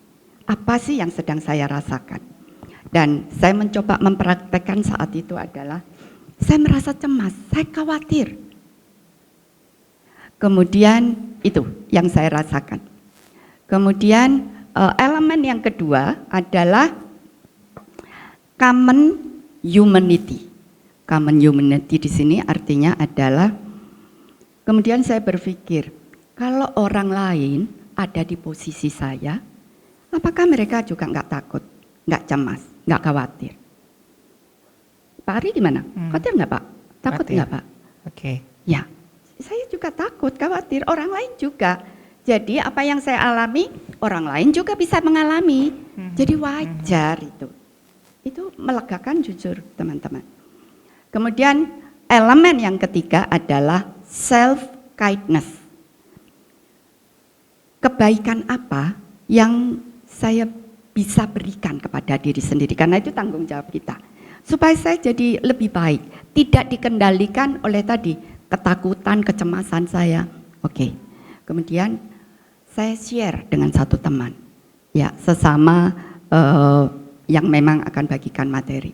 S2: Apa sih yang sedang saya rasakan? Dan saya mencoba mempraktekkan saat itu adalah saya merasa cemas, saya khawatir. Kemudian itu yang saya rasakan. Kemudian elemen yang kedua adalah common humanity. Common humanity di sini artinya adalah, kemudian saya berpikir, kalau orang lain ada di posisi saya, apakah mereka juga nggak takut, nggak cemas, nggak khawatir? Pak Ari gimana? Khawatir nggak Pak? Takut
S1: Khawatir.
S2: nggak Pak?
S1: Oke.
S2: Ya, saya juga takut, khawatir, orang lain juga. Jadi apa yang saya alami, orang lain juga bisa mengalami. Jadi wajar itu. Itu melegakan jujur teman-teman. Kemudian elemen yang ketiga adalah self-kindness. Kebaikan apa yang saya bisa berikan kepada diri sendiri, karena itu tanggung jawab kita. Supaya saya jadi lebih baik, tidak dikendalikan oleh tadi ketakutan, kecemasan saya. Oke. Kemudian saya share dengan satu teman, ya sesama yang memang akan bagikan materi.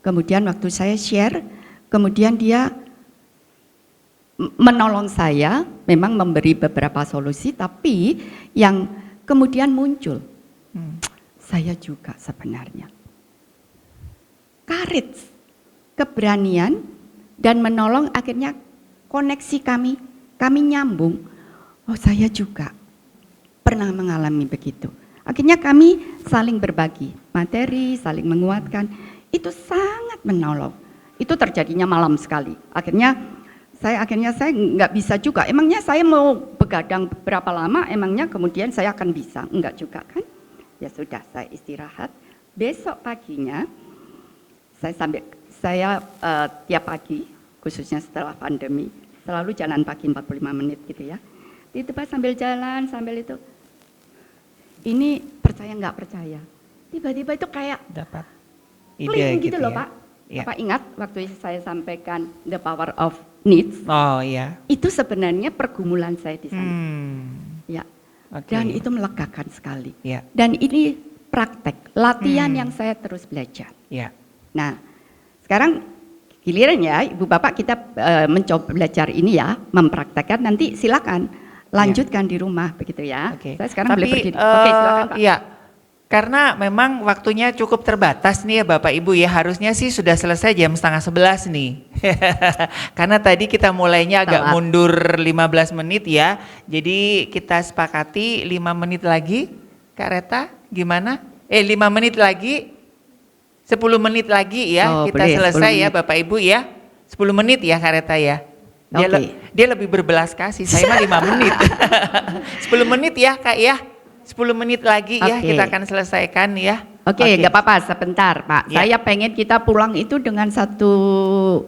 S2: Kemudian waktu saya share, kemudian dia menolong saya, memang memberi beberapa solusi, tapi yang kemudian muncul, saya juga sebenarnya. Courage, keberanian, dan menolong akhirnya koneksi kami nyambung. Oh saya juga pernah mengalami begitu. Akhirnya kami saling berbagi materi, saling menguatkan. Itu sangat menolong. Itu terjadinya malam sekali. Akhirnya saya nggak bisa juga. Emangnya saya mau begadang berapa lama? Emangnya kemudian saya akan bisa? Enggak juga kan? Ya sudah, saya istirahat. Besok paginya saya tiap pagi, khususnya setelah pandemi, selalu jalan pagi 45 menit gitu ya. Tiba-tiba sambil jalan, sambil itu, ini percaya nggak percaya, tiba-tiba itu kayak
S1: Dapat
S2: klik gitu loh
S1: ya.
S2: Pak.
S1: Ya.
S2: Bapak ingat waktu saya sampaikan the power of needs,
S1: Oh iya.
S2: itu sebenarnya pergumulan saya di sana. Ya.
S1: Oke.
S2: Dan itu melegakan sekali.
S1: Ya.
S2: Dan ini praktek, latihan yang saya terus belajar.
S1: Ya.
S2: Nah, sekarang giliran ya Ibu Bapak kita mencoba belajar ini ya, mempraktekkan, nanti silakan lanjutkan di rumah begitu ya.
S1: Oke.
S2: Saya sekarang boleh berdiri.
S1: Oke,
S2: Oke, silakan Pak.
S1: Iya. Karena memang waktunya cukup terbatas nih ya Bapak Ibu ya. Harusnya sih sudah selesai jam 10:30 nih. Karena tadi kita mulainya agak
S2: Telat.
S1: mundur 15 menit ya. Jadi kita sepakati 5 menit lagi. Kak Reta gimana? 5 menit lagi. 10 menit lagi ya.
S2: Oh,
S1: Kita
S2: boleh, 10
S1: selesai ya
S2: menit.
S1: Bapak Ibu ya. 10 menit ya Kak Reta ya.
S2: Oke.
S1: Dia lebih berbelas kasih. Saya mah 5 menit. 10 menit ya Kak ya. 10 menit lagi ya
S2: Oke.
S1: kita akan selesaikan ya.
S2: Oke, nggak apa-apa, sebentar Pak.
S1: Ya.
S2: Saya pengen kita pulang itu dengan satu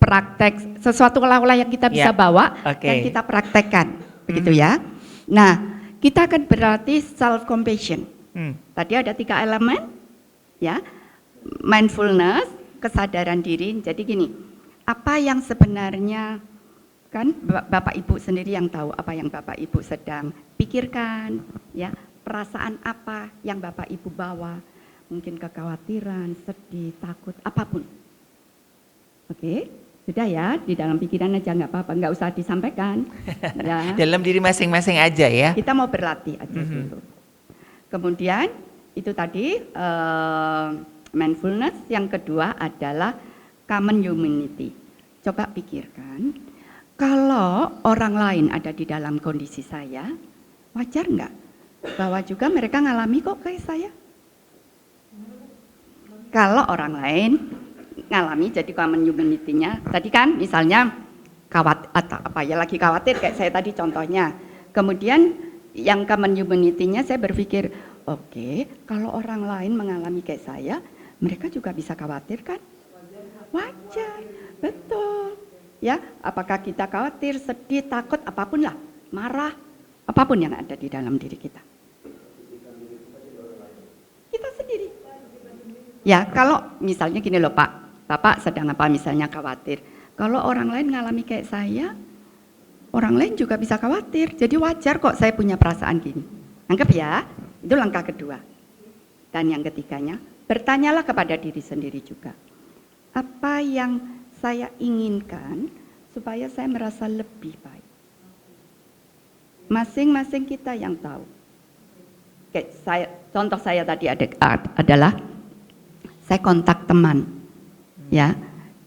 S2: praktek, sesuatu olah-olah yang kita bisa
S1: Ya.
S2: bawa
S1: Oke.
S2: dan kita praktekkan, begitu ya. Nah, kita akan berarti self compassion. Tadi ada 3 elemen, ya, mindfulness, kesadaran diri. Jadi gini, apa yang sebenarnya kan Bapak Ibu sendiri yang tahu apa yang Bapak Ibu sedang pikirkan, ya, perasaan apa yang Bapak Ibu bawa, mungkin kekhawatiran, sedih, takut, apapun. Oke, sudah ya, di dalam pikiran aja nggak apa-apa, nggak usah disampaikan. Ya.
S1: Dalam diri masing-masing aja ya.
S2: Kita mau berlatih aja dulu. Kemudian itu tadi mindfulness, yang kedua adalah common humanity. Coba pikirkan, kalau orang lain ada di dalam kondisi saya, wajar nggak bahwa juga mereka ngalami kok kayak saya? Kalau orang lain ngalami, jadi common humanity-nya, tadi kan misalnya lagi khawatir kayak saya tadi contohnya. Kemudian yang common humanity-nya saya berpikir, oke, kalau orang lain mengalami kayak saya, mereka juga bisa khawatir kan? Wajar, betul. Ya, apakah kita khawatir, sedih, takut, apapun lah, marah, apapun yang ada di dalam diri kita. Kita sendiri. Ya, kalau misalnya gini loh Pak, Bapak sedang apa misalnya khawatir. Kalau orang lain ngalami kayak saya, orang lain juga bisa khawatir. Jadi wajar kok saya punya perasaan gini. Anggap ya, itu langkah kedua. Dan yang ketiganya, bertanyalah kepada diri sendiri juga. Apa yang saya inginkan supaya saya merasa lebih baik. masing-masing kita yang tahu. Contoh saya tadi adalah saya kontak teman, ya,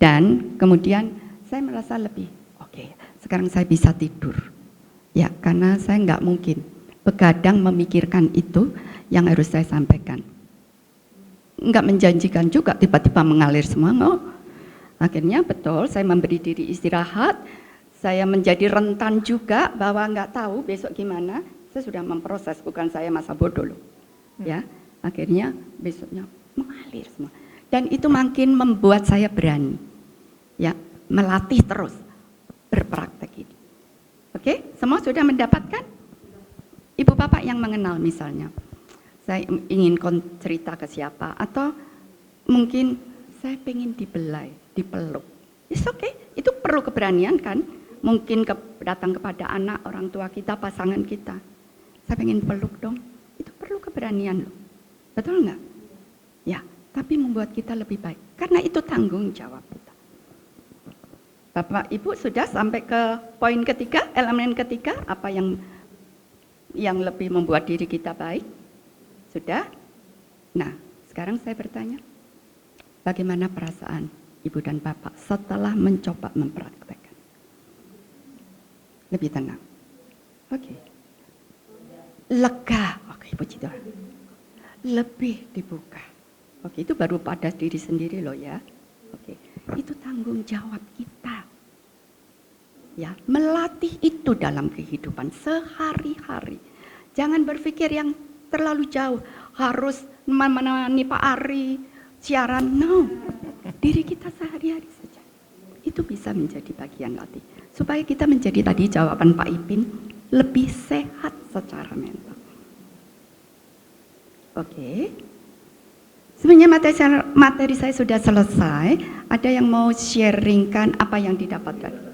S2: dan kemudian saya merasa lebih oke. Sekarang saya bisa tidur, ya, karena saya nggak mungkin begadang memikirkan itu yang harus saya sampaikan. Nggak menjanjikan juga tiba-tiba mengalir semua, no. Akhirnya betul saya memberi diri istirahat, saya menjadi rentan juga bahwa nggak tahu besok gimana. Saya sudah memproses, bukan saya masa bodoh loh. Ya, akhirnya besoknya mengalir semua. Dan itu makin membuat saya berani, ya, melatih terus berpraktek ini. Oke, semua sudah mendapatkan? Ibu bapak yang mengenal misalnya, saya ingin cerita ke siapa, atau mungkin saya pengen dibelai, dipeluk. It's okay, itu perlu keberanian kan? Mungkin datang kepada anak, orang tua kita, pasangan kita. Saya pengen peluk dong, itu perlu keberanian loh. Betul nggak? Ya, tapi membuat kita lebih baik. Karena itu tanggung jawab kita. Bapak Ibu sudah sampai ke poin ketiga, elemen ketiga, apa yang lebih membuat diri kita baik? Sudah? Nah, sekarang saya bertanya, bagaimana perasaan Ibu dan Bapak setelah mencoba mempraktekkan? Lebih tenang. Oke. Lega. Oke, puji Tuhan. Lebih dibuka. Oke, itu baru pada diri sendiri loh ya. Oke, itu tanggung jawab kita. Ya, melatih itu dalam kehidupan sehari-hari. Jangan berpikir yang terlalu jauh, harus menemani Pak Ari siaran. No, diri kita sehari-hari saja. Itu bisa menjadi bagian latih. Supaya kita menjadi tadi jawaban Pak Ipin, lebih sehat secara mental. Oke. Sebenarnya materi saya sudah selesai. Ada yang mau sharingkan apa yang didapatkan?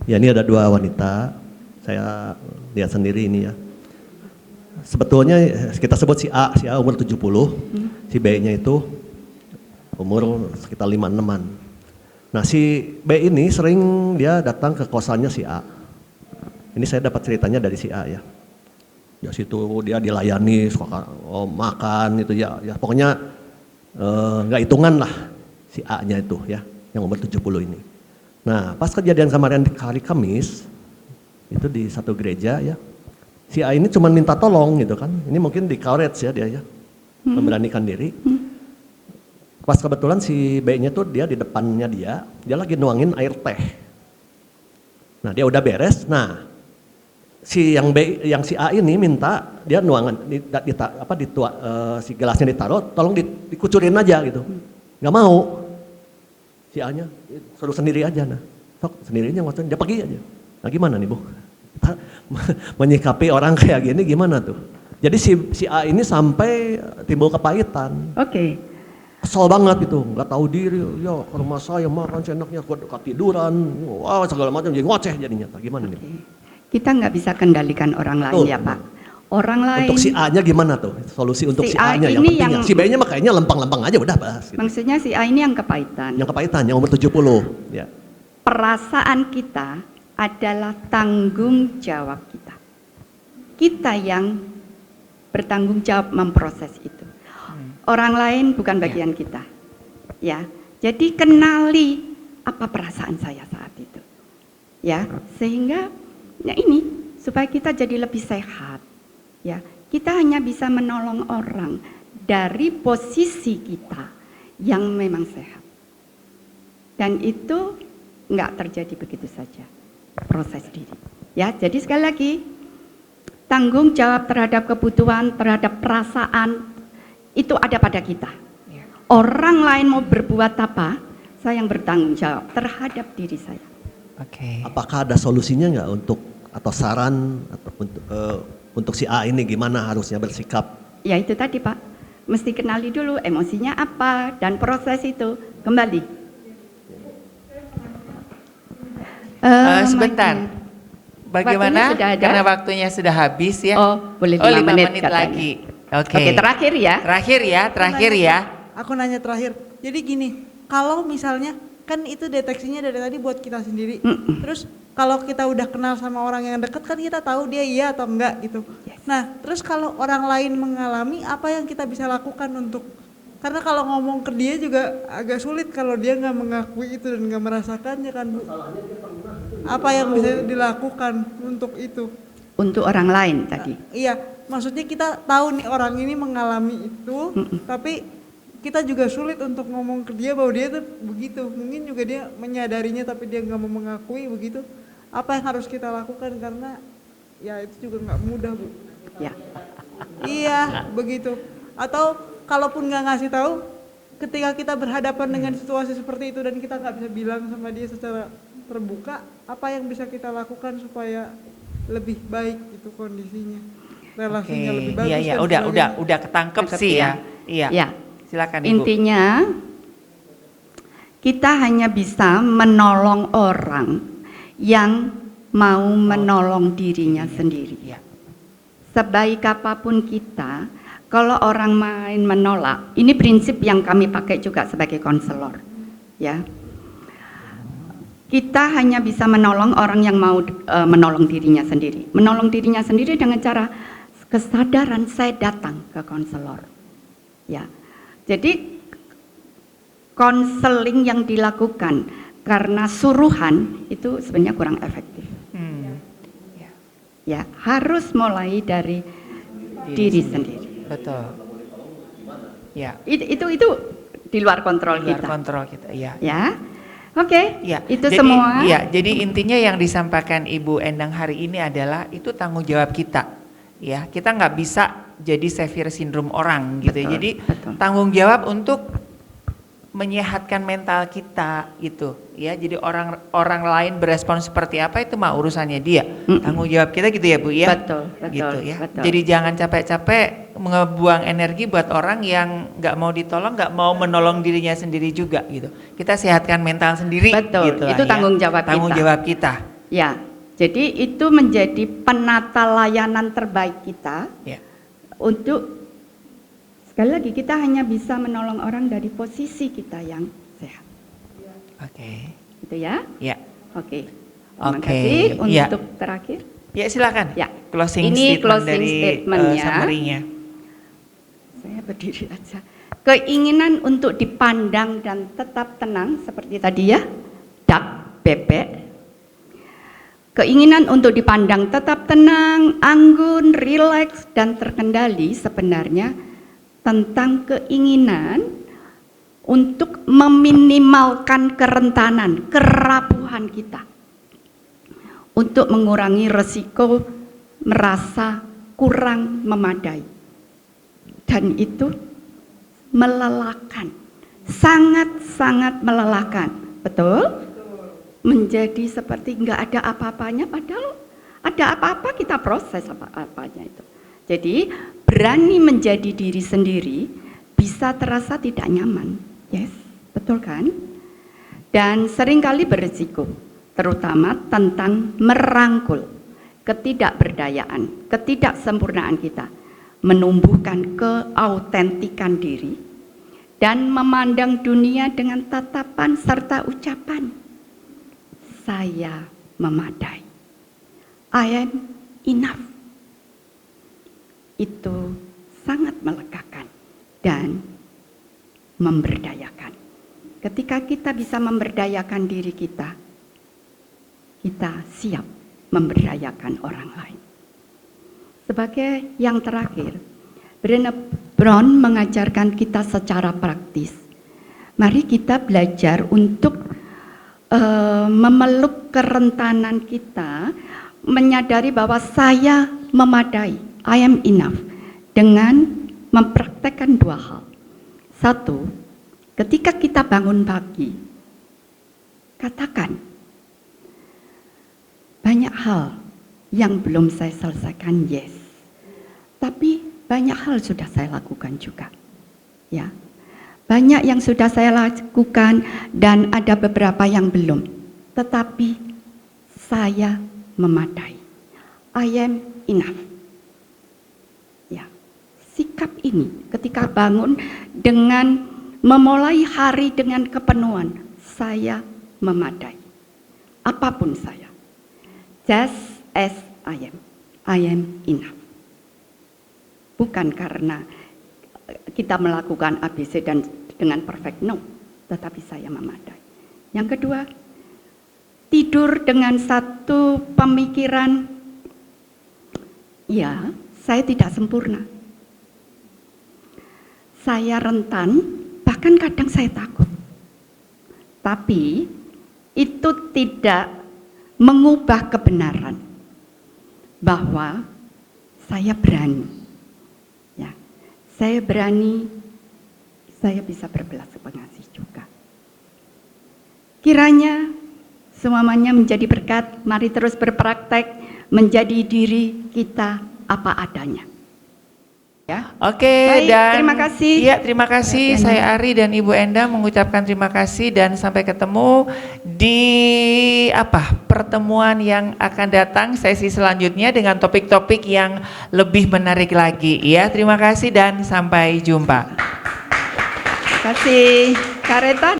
S3: Ya, ini ada dua wanita. Saya lihat sendiri ini ya. Sebetulnya kita sebut si A umur 70, si B-nya itu umur sekitar 56-an. Nah, si B ini sering dia datang ke kosannya si A. Ini saya dapat ceritanya dari si A ya. Di situ dia dilayani, suka makan itu ya, pokoknya nggak hitungan lah si A-nya itu ya, yang umur 70 ini. Nah, pas kejadian kemarin di hari Kamis, itu di satu gereja ya, si A ini cuma minta tolong gitu kan, ini mungkin di courage ya dia ya, memberanikan diri. Pas kebetulan si B-nya tuh dia di depannya dia lagi nuangin air teh. Nah, dia udah beres, nah si si A ini minta dia nuangan si gelasnya ditaruh, tolong dikucurin aja gitu. Nggak mau. Si A-nya suruh sendiri aja, nah. Sok sendirinya maksudnya dia pergi aja. Nah, gimana nih, Bu? Menyikapi orang kayak gini gimana tuh? Jadi si A ini sampai timbul kepahitan.
S2: Oke.
S3: Kesel banget gitu, nggak tahu diri. Ya, ke rumah saya makan seenaknya, ketiduran, wah segala macam, jadi ngoceh jadinya. Gimana nih?
S2: Kita nggak bisa kendalikan orang lain ya Pak. Orang lain.
S3: Untuk si A-nya gimana tuh? Solusi untuk si A-nya yang pentingnya. Si B-nya mah kayaknya lempeng-lempeng aja udah bahas. Gitu.
S2: Maksudnya si A ini yang kepahitan.
S3: Yang kepahitan, yang umur 70. Ya.
S2: Perasaan kita adalah tanggung jawab kita. Kita yang bertanggung jawab memproses itu. Orang lain bukan bagian kita. Ya. Jadi kenali apa perasaan saya saat itu. Ya, sehingga ya ini supaya kita jadi lebih sehat. Ya, kita hanya bisa menolong orang dari posisi kita yang memang sehat. Dan itu nggak terjadi begitu saja, proses diri. Ya, jadi sekali lagi, tanggung jawab terhadap kebutuhan, terhadap perasaan, itu ada pada kita. Orang lain mau berbuat apa, saya yang bertanggung jawab terhadap diri saya.
S1: Oke.
S3: Apakah ada solusinya nggak atau saran atau untuk si A ini gimana harusnya bersikap?
S2: Ya itu tadi Pak, mesti kenali dulu emosinya apa dan proses itu kembali.
S1: Sebentar, bagaimana?
S2: Waktunya sudah ada?
S1: Karena waktunya sudah habis ya.
S2: Oh, boleh 5
S1: 5
S2: menit
S1: menit
S2: katanya.
S1: lagi. Oke.
S2: Oke, terakhir ya.
S1: Terakhir ya.
S4: Aku nanya terakhir. Jadi gini, kalau misalnya kan itu deteksinya dari tadi buat kita sendiri. Terus kalau kita udah kenal sama orang yang deket kan kita tahu dia iya atau enggak gitu. Nah, terus kalau orang lain mengalami, apa yang kita bisa lakukan untuk, karena kalau ngomong ke dia juga agak sulit kalau dia nggak mengakui itu dan nggak merasakannya kan Bu. Apa yang bisa dilakukan untuk itu?
S2: Untuk orang lain tadi.
S4: Iya, maksudnya kita tahu nih orang ini mengalami itu, tapi kita juga sulit untuk ngomong ke dia bahwa dia tuh begitu. Mungkin juga dia menyadarinya tapi dia nggak mau mengakui begitu. Apa yang harus kita lakukan, karena ya itu juga nggak mudah Bu.
S2: Ya.
S4: Iya, begitu. Atau kalaupun nggak ngasih tahu, ketika kita berhadapan dengan situasi seperti itu dan kita nggak bisa bilang sama dia secara terbuka, apa yang bisa kita lakukan supaya lebih baik itu kondisinya, relasinya lebih bagus.
S1: Iya,
S4: dan sebagainya.
S1: udah ketangkep
S2: Ketangkep
S1: sih
S2: ya.
S1: Iya.
S2: Ya.
S1: Silakan Ibu.
S2: Intinya kita hanya bisa menolong orang yang mau menolong dirinya sendiri.
S1: Iya.
S2: Sebaik apapun kita, kalau orang main menolak, ini prinsip yang kami pakai juga sebagai konselor, ya. Kita hanya bisa menolong orang yang mau menolong dirinya sendiri. Menolong dirinya sendiri dengan cara kesadaran saya datang ke konselor. Ya. Jadi konseling yang dilakukan karena suruhan itu sebenarnya kurang efektif. Ya, harus mulai dari diri sendiri.
S1: Betul. Ya.
S2: Itu di luar kontrol
S1: Luar
S2: kita.
S1: kontrol kita, iya.
S2: Ya. Oke.
S1: Ya,
S2: Itu
S1: jadi,
S2: semua.
S1: Ya, jadi intinya yang disampaikan Ibu Endang hari ini adalah itu tanggung jawab kita. Ya, kita nggak bisa jadi Savior syndrome orang gitu.
S2: Betul,
S1: Jadi
S2: betul.
S1: tanggung jawab untuk menyehatkan mental kita gitu. Ya, jadi orang lain berespon seperti apa itu mah urusannya dia. Tanggung jawab kita gitu ya Bu ya.
S2: Betul,
S1: Gitu ya.
S2: betul.
S1: Jadi jangan capek-capek ngebuang energi buat orang yang nggak mau ditolong, nggak mau menolong dirinya sendiri juga gitu. Kita sehatkan mental sendiri.
S2: Betul,
S1: gitu
S2: itu
S1: lah,
S2: tanggung jawab
S1: tanggung
S2: kita.
S1: jawab kita.
S2: Ya. Jadi itu menjadi penata layanan terbaik kita
S1: Ya.
S2: untuk, sekali lagi, kita hanya bisa menolong orang dari posisi kita yang sehat.
S1: Oke.
S2: Gitu ya.
S1: Ya.
S2: Oke. Terima
S1: Oke,
S2: kasih.
S1: ya.
S2: Untuk terakhir.
S1: Ya silakan.
S2: Ya.
S1: Closing
S2: Ini
S1: statement
S2: closing
S1: dari
S2: statement-nya.
S1: summary-nya.
S2: Saya berdiri aja. Keinginan untuk dipandang dan tetap tenang seperti tadi ya. Dak, bebek. Keinginan untuk dipandang tetap tenang, anggun, rileks, dan terkendali sebenarnya tentang keinginan untuk meminimalkan kerentanan, kerapuhan kita. Untuk mengurangi resiko merasa kurang memadai. Dan itu melelahkan, sangat-sangat melelahkan. Betul? Menjadi seperti nggak ada apa-apanya, padahal ada apa-apa kita proses apa-apanya itu. Jadi berani menjadi diri sendiri bisa terasa tidak nyaman, yes, betul kan? Dan seringkali berisiko, terutama tentang merangkul ketidakberdayaan, ketidaksempurnaan kita, menumbuhkan keautentikan diri, dan memandang dunia dengan tatapan serta ucapan. Saya memadai. I am enough. Itu sangat melegakan dan memberdayakan. Ketika kita bisa memberdayakan diri kita, kita siap memberdayakan orang lain. Sebagai yang terakhir, Brené Brown mengajarkan kita secara praktis. Mari kita belajar untuk memeluk kerentanan kita, menyadari bahwa saya memadai, I am enough, dengan mempraktekkan dua hal. Satu, ketika kita bangun pagi, katakan, banyak hal yang belum saya selesaikan, yes, tapi banyak hal sudah saya lakukan juga, ya. Banyak yang sudah saya lakukan dan ada beberapa yang belum. Tetapi saya memadai. I am enough. Ya, sikap sikap ini ketika bangun dengan memulai hari dengan kepenuhan, saya memadai. Apapun saya. Just as I am enough. Bukan karena kita melakukan ABC dan dengan perfect, no. Tetapi saya memadai. Yang kedua, tidur dengan satu pemikiran, ya, saya tidak sempurna. Saya rentan, bahkan kadang saya takut. Tapi itu tidak mengubah kebenaran bahwa saya berani. Ya, saya berani, saya bisa berbelas pengasih juga. Kiranya semuanya menjadi berkat, mari terus berpraktek menjadi diri kita apa adanya. Ya.
S1: Oke,
S2: Baik,
S1: dan
S2: terima kasih.
S1: Iya, terima kasih. Saya Ari dan Ibu Enda mengucapkan terima kasih dan sampai ketemu di pertemuan yang akan datang, sesi selanjutnya dengan topik-topik yang lebih menarik lagi. Ya, terima kasih dan sampai jumpa.
S2: Terima kasih. Kareta.